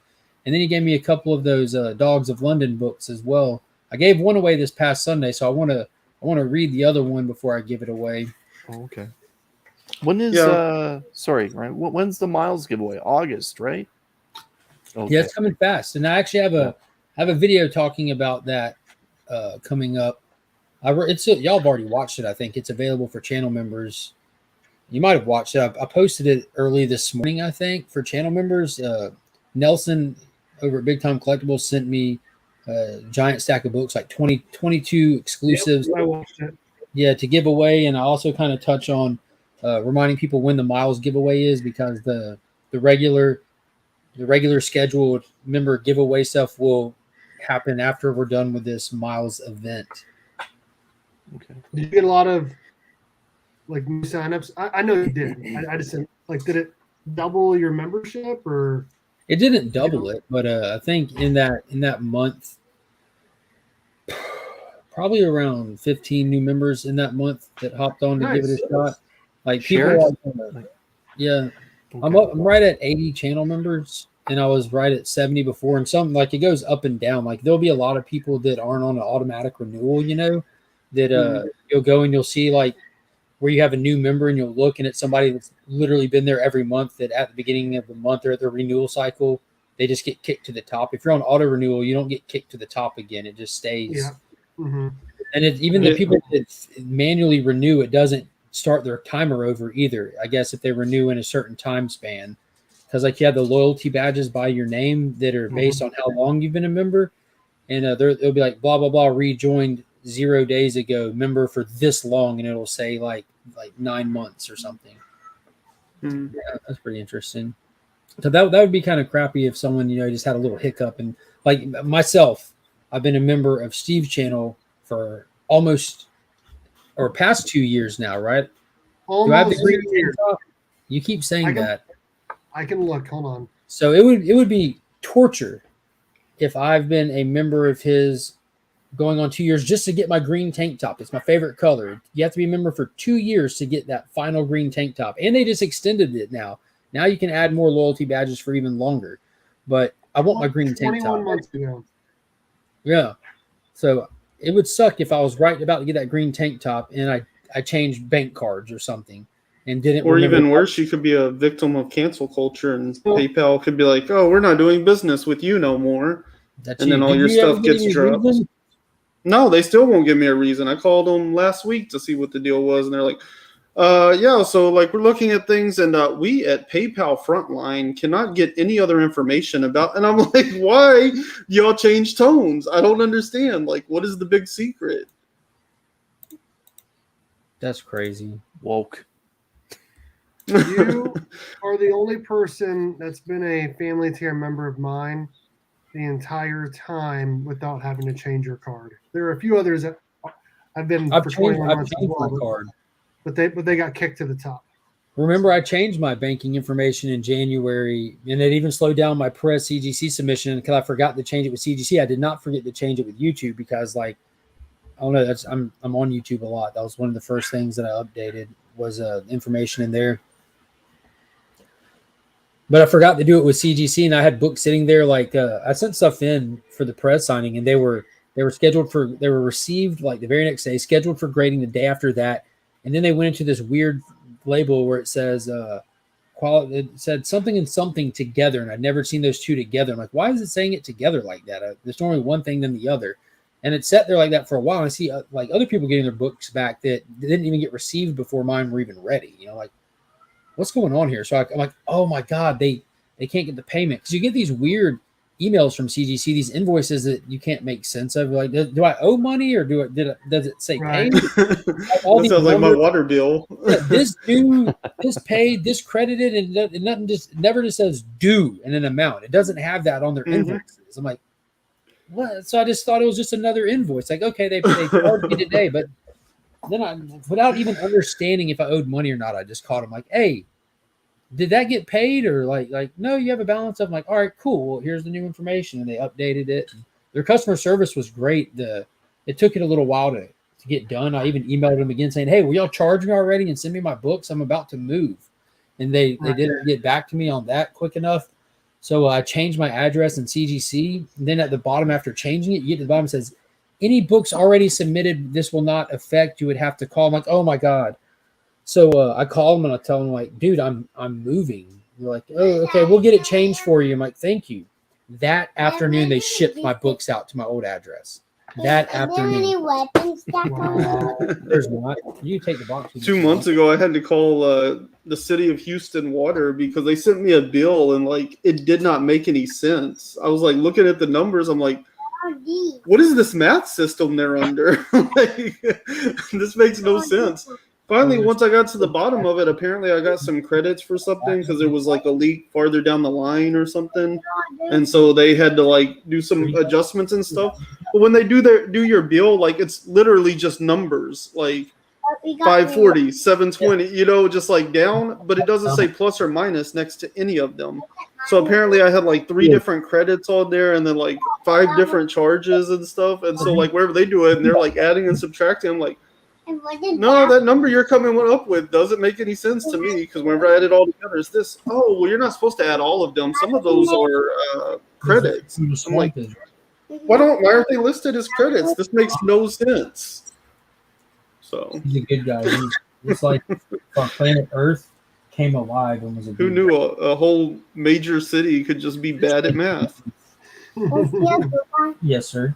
And then he gave me a couple of those Dogs of London books as well. I gave one away this past Sunday, so I want to read the other one before I give it away. Oh, okay. When is sorry, right? When's the Miles giveaway? August, right? Okay. Yeah, it's coming fast, and I actually have a video talking about that coming up. Y'all have already watched it. I think it's available for channel members. You might have watched it. I posted it early this morning, I think, for channel members. Nelson over at Big Time Collectibles sent me a giant stack of books, like 22 exclusives. Yep, I watched it. Yeah, to give away, and I also kind of touch on reminding people when the Miles giveaway is, because the regular scheduled member giveaway stuff will happen after we're done with this Miles event. Okay. Did you get a lot of like new signups? I know you did. I just didn't, like, did it double your membership or? It didn't double it, but I think in that month, probably around 15 new members in that month that hopped on to give it a shot. Like Shares? people, yeah. Okay. I'm right at 80 channel members, and I was right at 70 before. And something like it goes up and down. Like there'll be a lot of people that aren't on an automatic renewal, that you'll go and you'll see like where you have a new member and you'll look and it's somebody that's literally been there every month, that at the beginning of the month or at the renewal cycle, they just get kicked to the top. If you're on auto renewal, you don't get kicked to the top again. It just stays. Yeah. Mm-hmm. And even the people that manually renew, it doesn't start their timer over either. I guess if they renew in a certain time span, because like you have the loyalty badges by your name that are based on how long you've been a member, and they'll be like blah blah blah rejoined 0 days ago, member for this long, and it'll say like 9 months or something. Yeah, that's pretty interesting. So that would be kind of crappy if someone just had a little hiccup. And like myself, I've been a member of Steve's channel for almost or past 2 years now, right? Almost Do I have the green 2 years. tank top? You keep saying that. I can look. Hold on. So it would be torture if I've been a member of his going on 2 years just to get my green tank top. It's my favorite color. You have to be a member for 2 years to get that final green tank top. And they just extended it now. Now you can add more loyalty badges for even longer. But I want my green tank top. 21 months ago. Yeah. So it would suck if I was right about to get that green tank top and I changed bank cards or something and didn't. Or even worse, you could be a victim of cancel culture and PayPal could be like, oh, we're not doing business with you no more. And then all your stuff gets dropped. No, they still won't give me a reason. I called them last week to see what the deal was, and they're like, yeah, so like we're looking at things, and we at PayPal Frontline cannot get any other information about. And I'm like, why y'all change tones? I don't understand. Like, what is the big secret? That's crazy. Woke. You are the only person that's been a family tier member of mine the entire time without having to change your card. There are a few others that I've been for 21 months as well, my card. But they got kicked to the top. Remember, I changed my banking information in January, and it even slowed down my press CGC submission because I forgot to change it with CGC. I did not forget to change it with YouTube because, like, I don't know. I'm on YouTube a lot. That was one of the first things that I updated was information in there. But I forgot to do it with CGC, and I had books sitting there. Like I sent stuff in for the press signing, and they were received like the very next day, scheduled for grading the day after that, and then they went into this weird label where it says it said something and something together, and I'd never seen those two together. I'm like, why is it saying it together like that? There's normally one thing then the other, and it sat there like that for a while. And I see like other people getting their books back that didn't even get received before mine were even ready. Like, what's going on here? So I'm like, oh my God, they can't get the payment because you get these weird emails from CGC, these invoices that you can't make sense of. Like, do I owe money or does it say paid? That sounds like my water bill. This due, this paid, this credited, and nothing never just says due and an amount. It doesn't have that on their invoices. I'm like, what? So I just thought it was just another invoice. Like, okay, they charged me today, but then without even understanding if I owed money or not, I just called them like, hey, did that get paid? Or like, no, you have a balance of. I'm like, all right, cool. Well, here's the new information. And they updated it. Their customer service was great. It took it a little while to get done. I even emailed them again saying, hey, will y'all charge me already and send me my books? I'm about to move. And they didn't get back to me on that quick enough. So I changed my address in CGC. And then at the bottom, after changing it, you get to the bottom, it says, any books already submitted, this will not affect. You would have to call. I'm like, oh my God. So I call them and I tell them like, dude, I'm moving. They're like, oh, okay, we'll get it changed for you. I'm like, thank you. That afternoon, they shipped my books out to my old address. That afternoon. There's not. You take the box. 2 months ago, I had to call the city of Houston Water because they sent me a bill and like it did not make any sense. I was like looking at the numbers. I'm like, what is this math system they're under? Like, this makes no sense. Finally, once I got to the bottom of it, apparently I got some credits for something because there was like a leak farther down the line or something, and so they had to like do some adjustments and stuff. But when they do your bill, like it's literally just numbers, like 540, 720, just like down, but it doesn't say plus or minus next to any of them. So apparently I had like 3 different credits on there and then like 5 different charges and stuff. And so like wherever they do it and they're like adding and subtracting, I'm like, no, that number you're coming up with doesn't make any sense to me because whenever I add it all together, it's this. Oh, well, you're not supposed to add all of them. Some of those are credits. I'm like, why aren't they listed as credits? This makes no sense. So He's a good guy. It's like our planet Earth came alive and was a who good knew a whole major city could just be bad at math? Yes, sir.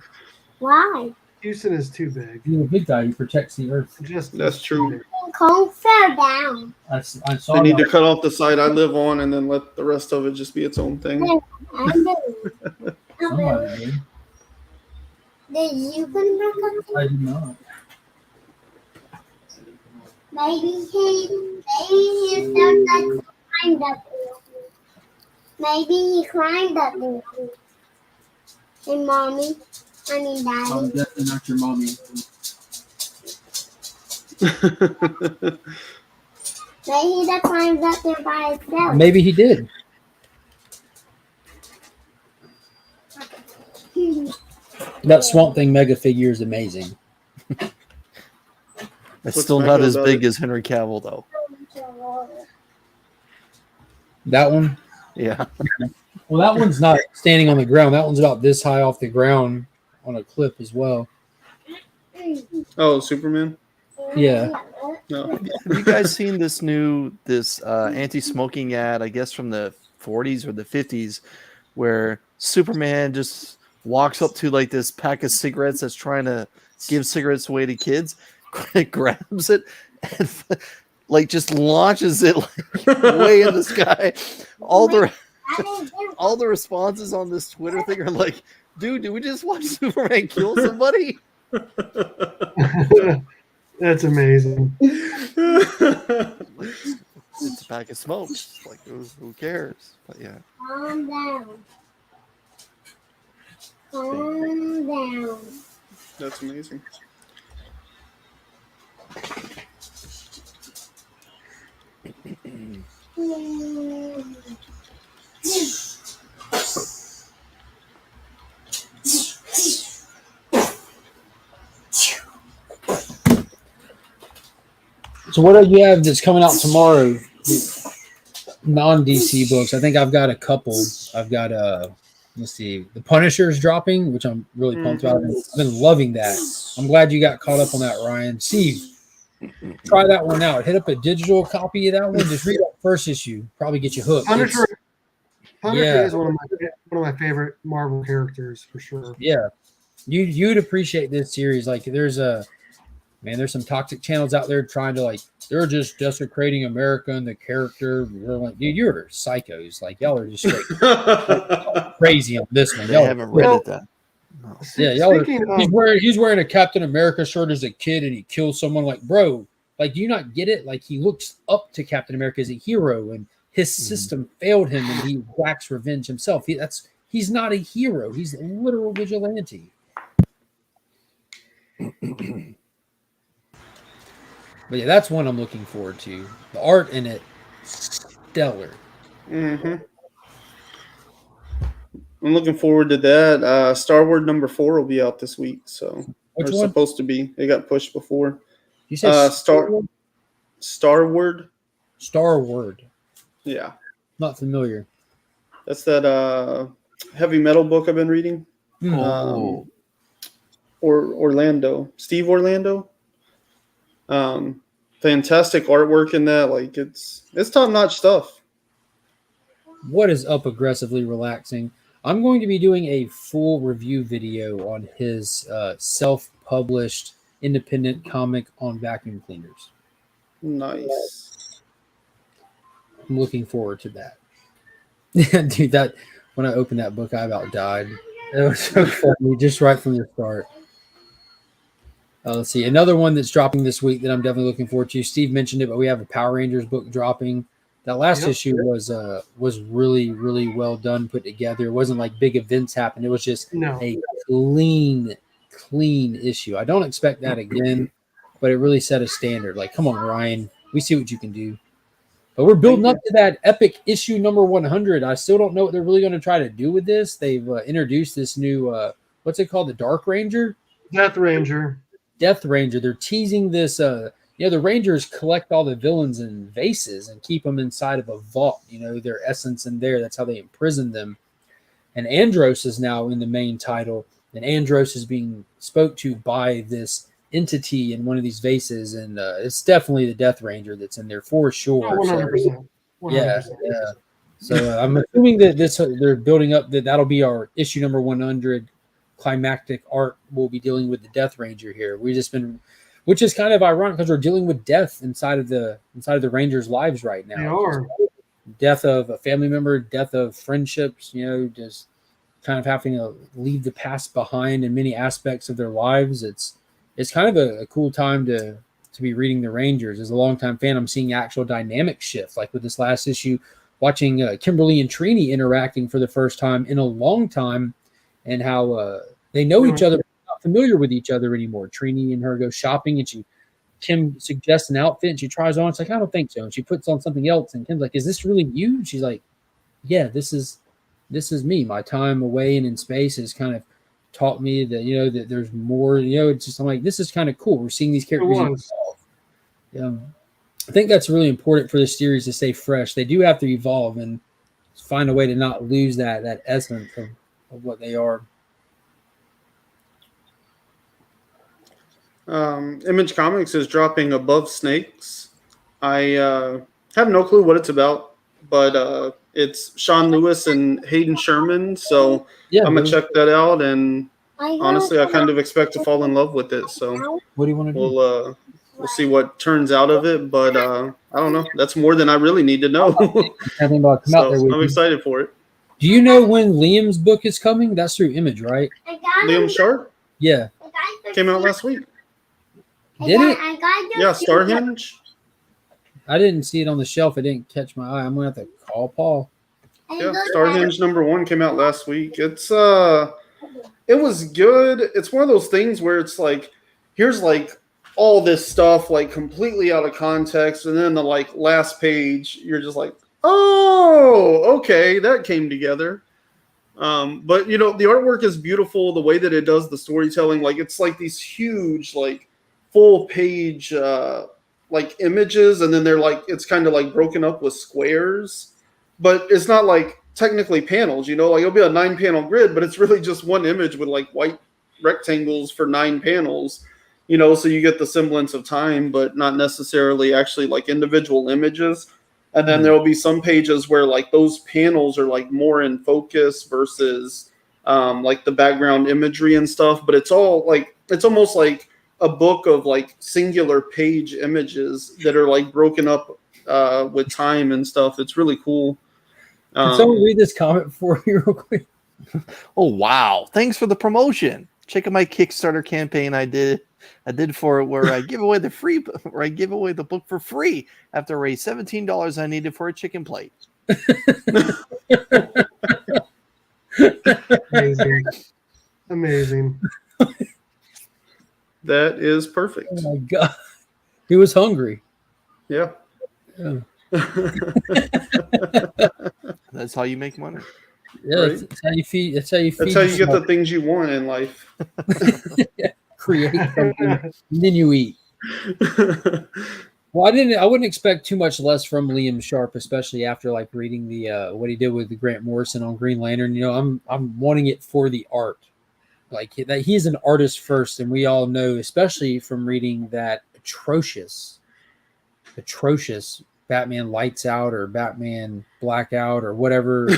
Why? Houston is too big. He's a big guy. He protects the Earth. That's true. Cone fell down. I saw They need to that. cut off the side I live on and then let the rest of it just be its own thing. I do. Somebody did. Did you put him back on? I did not. Maybe he felt like climbed up there. Maybe he climbed up there. And mommy, I mean I'm daddy. definitely not your mommy. Maybe he just climbed up there by himself. Maybe he did. That Swamp Thing mega figure is amazing. It's What's still mega not as about big it? as Henry Cavill, though. That one? Yeah. Well, that one's not standing on the ground. That one's about this high off the ground on a cliff as well. Oh, Superman? Yeah. No. Have you guys seen this anti-smoking ad, I guess from the 40s or the 50s, where Superman just walks up to like this pack of cigarettes that's trying to give cigarettes away to kids, grabs it, and like just launches it like way in the sky. All the responses on this Twitter thing are like, dude, did we just watch Superman kill somebody? That's amazing. Like, it's a pack of smokes. Like, who cares? But yeah. Calm down. Calm down. That's amazing. So what do you have that's coming out tomorrow? Non-DC books. I think I've got a couple. I've got let's see, The Punisher's dropping, which I'm really pumped about. I've been loving that. I'm glad you got caught up on that, Ryan. Steve, try that one out. Hit up a digital copy of that one. Just read that first issue. Probably get you hooked. Punisher Yeah. is one of my favorite Marvel characters for sure. Yeah, you'd appreciate this series. Like, there's some toxic channels out there trying to they're just desecrating America and the character. We're like, dude, you're psychos. Like, y'all are just straight crazy on this one. I Y'all haven't read it that. No. Yeah, y'all are, Speaking he's wearing a Captain America shirt as a kid, and he kills someone. Like, bro, like, do you not get it? Like, he looks up to Captain America as a hero, and his system failed him, and he waxed revenge himself. He's not a hero. He's a literal vigilante. But yeah, that's one I'm looking forward to. The art in it, stellar. Mm-hmm. I'm looking forward to that. Star Wars #4 will be out this week, so Which it's one? supposed to be. It got pushed before. You said Star Wars. Star Word. Yeah, Not familiar. that's that heavy metal book I've been reading. Oh. Or Orlando, Steve Orlando. Fantastic artwork in that. Like, it's top notch stuff. What is up, Aggressively Relaxing? I'm going to be doing a full review video on his self-published independent comic on vacuum cleaners. Nice. I'm looking forward to that. Dude, that when I opened that book, I about died. It was so funny, just right from the start. Let's see. Another one that's dropping this week that I'm definitely looking forward to. Steve mentioned it, but we have a Power Rangers book dropping. That last issue was really, really well done, put together. It wasn't like big events happened. It was just a clean issue. I don't expect that again, but it really set a standard. Like, come on, Ryan, we see what you can do. But we're building up to that epic issue number 100. I still don't know what they're really going to try to do with this. They've introduced this new, what's it called? The Dark Ranger? Death Ranger. They're teasing this. The Rangers collect all the villains in vases and keep them inside of a vault. Their essence in there. That's how they imprison them. And Andros is now in the main title. And Andros is being spoke to by this entity in one of these vases. And it's definitely the Death Ranger that's in there for sure. 100%. 100%. Yeah. So I'm assuming that they're building up that'll be our issue number 100 climactic arc. We'll be dealing with the Death Ranger here. Which is kind of ironic because we're dealing with death inside of the Rangers' lives right now. They are. Death of a family member, death of friendships, just kind of having to leave the past behind in many aspects of their lives. It's kind of a cool time to be reading the Rangers. As a longtime fan, I'm seeing actual dynamic shift, like with this last issue, watching Kimberly and Trini interacting for the first time in a long time, and how they know each other, not familiar with each other anymore. Trini and her go shopping, and Kim suggests an outfit, and she tries on. It's like, I don't think so. And she puts on something else, and Kim's like, is this really you? And she's like, yeah, this is me. My time away and in space has kind of taught me that, that there's more, it's just, I'm like, this is kind of cool. We're seeing these characters evolve. I think that's really important for the series to stay fresh. They do have to evolve and find a way to not lose that essence of what they are. Image Comics is dropping Above Snakes. I have no clue what it's about, but it's Sean Lewis and Hayden Sherman, so I'm gonna check that out. And honestly, I kind of expect to fall in love with it. So what do you want to do? We'll see what turns out of it, but I don't know. That's more than I really need to know. I'm excited for it. Do you know when Liam's book is coming? That's through Image, right? Liam Sharp? Yeah. Came out last week. Did it? Yeah, Starhenge. I didn't see it on the shelf. It didn't catch my eye. I'm gonna have to call Paul. Yeah, Starhenge #1 came out last week. It was good. It's one of those things where it's like, here's like all this stuff like completely out of context, and then the like last page, you're just like, oh, okay, that came together. But the artwork is beautiful. The way that it does the storytelling, like it's like these huge like full page like images, and then they're like, it's kind of like broken up with squares, but it's not like technically panels, like it'll be a 9-panel grid, but it's really just one image with like white rectangles for 9 panels, so you get the semblance of time, but not necessarily actually like individual images. And then there'll be some pages where like those panels are like more in focus versus like the background imagery and stuff, but it's all like, it's almost like a book of like singular page images that are like broken up with time and stuff. It's really cool. Can someone read this comment for me real quick? Oh, wow. Thanks for the promotion. Check out my Kickstarter campaign I did for it, where I give away the book for free after I raised $17 I needed for a chicken plate. Amazing. That is perfect. Oh my God. He was hungry. Yeah. That's how you make money. Yeah, right? That's how you feed. That's how you get the things you want in life. Create something, and then you eat. Well, I wouldn't expect too much less from Liam Sharp, especially after like reading the what he did with the Grant Morrison on Green Lantern. I'm wanting it for the art. Like that, he's an artist first, and we all know, especially from reading that atrocious Batman Lights Out or Batman Blackout or whatever.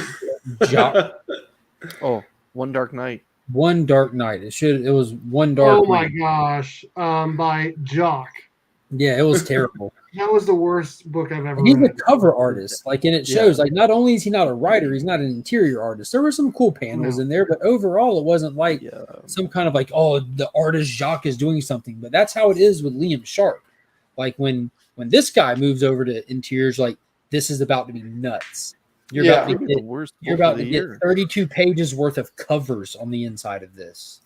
One Dark Night. One Dark Night. It was One Dark. Oh my Night. gosh! By Jock. Yeah, it was terrible. That was the worst book I've ever And he's a read. cover artist, like, and it shows. Like, not only is he not a writer, he's not an interior artist. There were some cool panels in there, but overall, it wasn't like some kind of like, oh, the artist Jacques is doing something. But that's how it is with Liam Sharp. Like when this guy moves over to interiors, like this is about to be nuts. You're about to get, you're about to get 32 pages worth of covers on the inside of this.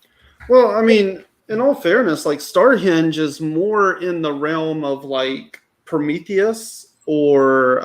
Well, I mean, in all fairness, like Starhenge is more in the realm of like Prometheus or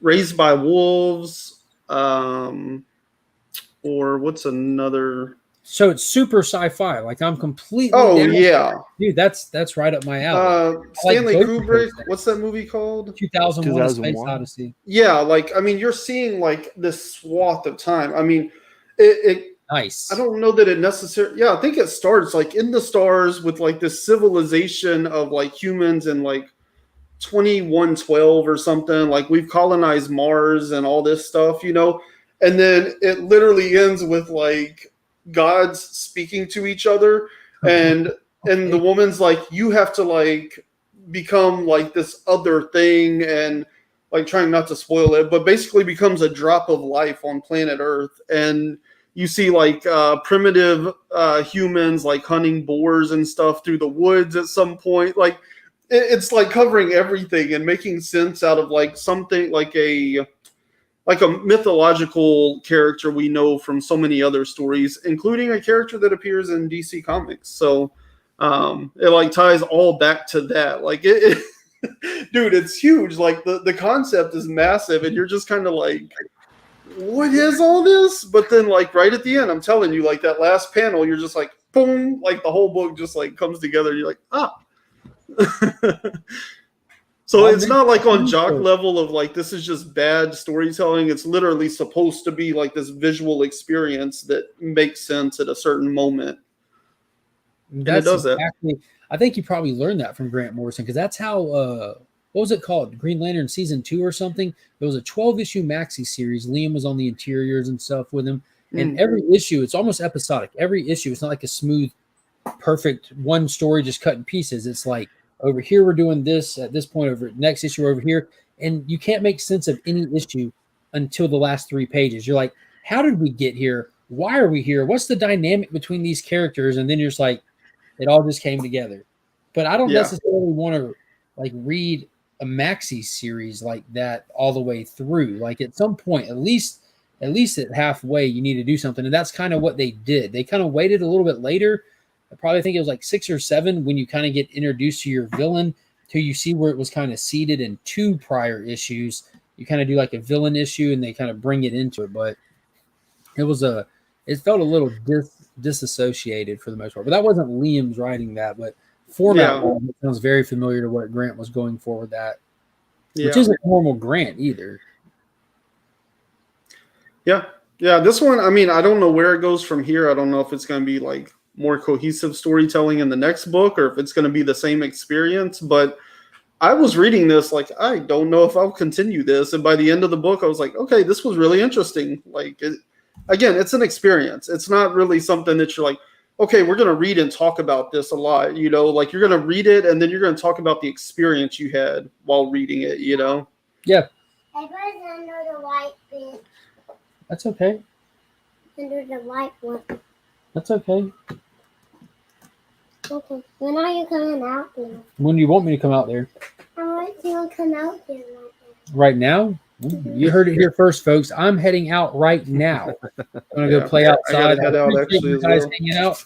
Raised by Wolves, or what's another? So it's super sci-fi. Like I'm completely. Oh yeah, dude, that's right up my alley. Stanley Kubrick. What's that movie called? 2001: A Space Odyssey. Yeah, like I mean, you're seeing like this swath of time. I mean, it nice. I don't know that it necessarily. Yeah, I think it starts like in the stars with like this civilization of like humans and like 2112 or something. Like we've colonized Mars and all this stuff, you know, and then it literally ends with like gods speaking to each other, and the woman's like, you have to like become like this other thing, and like trying not to spoil it, but basically becomes a drop of life on planet Earth. And you see like primitive humans like hunting boars and stuff through the woods at some point. Like it's like covering everything and making sense out of like something like a mythological character we know from so many other stories, including a character that appears in DC Comics. So it like ties all back to that. Like it dude, it's huge. Like the concept is massive, and you're just kind of like, what is all this? But then like right at the end, I'm telling you, like that last panel, you're just like, boom, like the whole book just like comes together. And you're like, ah. So it's not like on Jock level of like, this is just bad storytelling. It's literally supposed to be like this visual experience that makes sense at a certain moment. And it does exactly that. I think you probably learned that from Grant Morrison, because that's how, what was it called? Green Lantern Season 2 or something? It was a 12-issue maxi series. Liam was on the interiors and stuff with him. And every issue, it's almost episodic. Every issue, it's not like a smooth, perfect one story just cut in pieces. It's like, over here we're doing this, at this point over next issue over here, and you can't make sense of any issue until the last 3 pages. You're like, how did we get here? Why are we here? What's the dynamic between these characters? And then you're just like, it all just came together. But I don't necessarily want to like read a maxi series like that all the way through. Like at some point, at least at halfway, you need to do something. And that's kind of what they did. They kind of waited a little bit later. I probably think it was like 6 or 7 when you kind of get introduced to your villain, till you see where it was kind of seeded in 2 prior issues. You kind of do like a villain issue and they kind of bring it into it. But it felt a little disassociated for the most part. But that wasn't Liam's writing that, but format it sounds very familiar to what Grant was going for with that, which isn't normal Grant either. Yeah. This one, I mean, I don't know where it goes from here. I don't know if it's going to be like more cohesive storytelling in the next book, or if it's going to be the same experience. But I was reading this like, I don't know if I'll continue this. And by the end of the book, I was like, okay, this was really interesting. Like, again, it's an experience. It's not really something that you're like, okay, we're going to read and talk about this a lot. You know, like you're going to read it and then you're going to talk about the experience you had while reading it, you know? Yeah. I was under the white bit. That's okay. Under the white one. That's okay. Okay. When are you coming out there? When do you want me to come out there? I want you to come out there right now. You heard it here first, folks. I'm heading out right now. I'm going to go play outside. I head out actually you guys hanging out.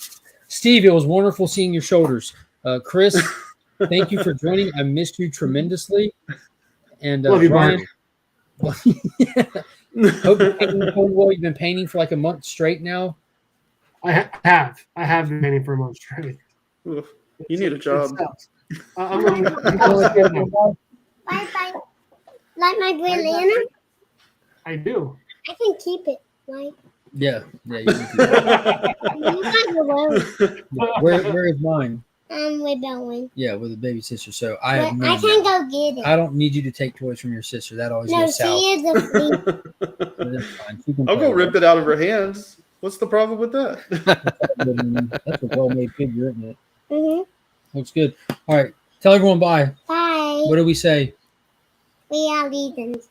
Steve, it was wonderful seeing your shoulders. Chris, thank you for joining. I missed you tremendously. And love you, Brian. Hope you're painting going well. You've been painting for like a month straight now. I have been painting for a month straight. You need a job. Bye. Like my Green Lantern? I do. I can keep it. Like. Yeah. You where is mine? With Owen. Yeah, with a baby sister. So I can't go get it. I don't need you to take toys from your sister. That always goes south. She is a flea. That's fine. I'll go rip it out of her hands. What's the problem with that? That's a well-made figure, isn't it? Mm-hmm. Looks good. All right. Tell everyone bye. Bye. What do we say? We are Legends.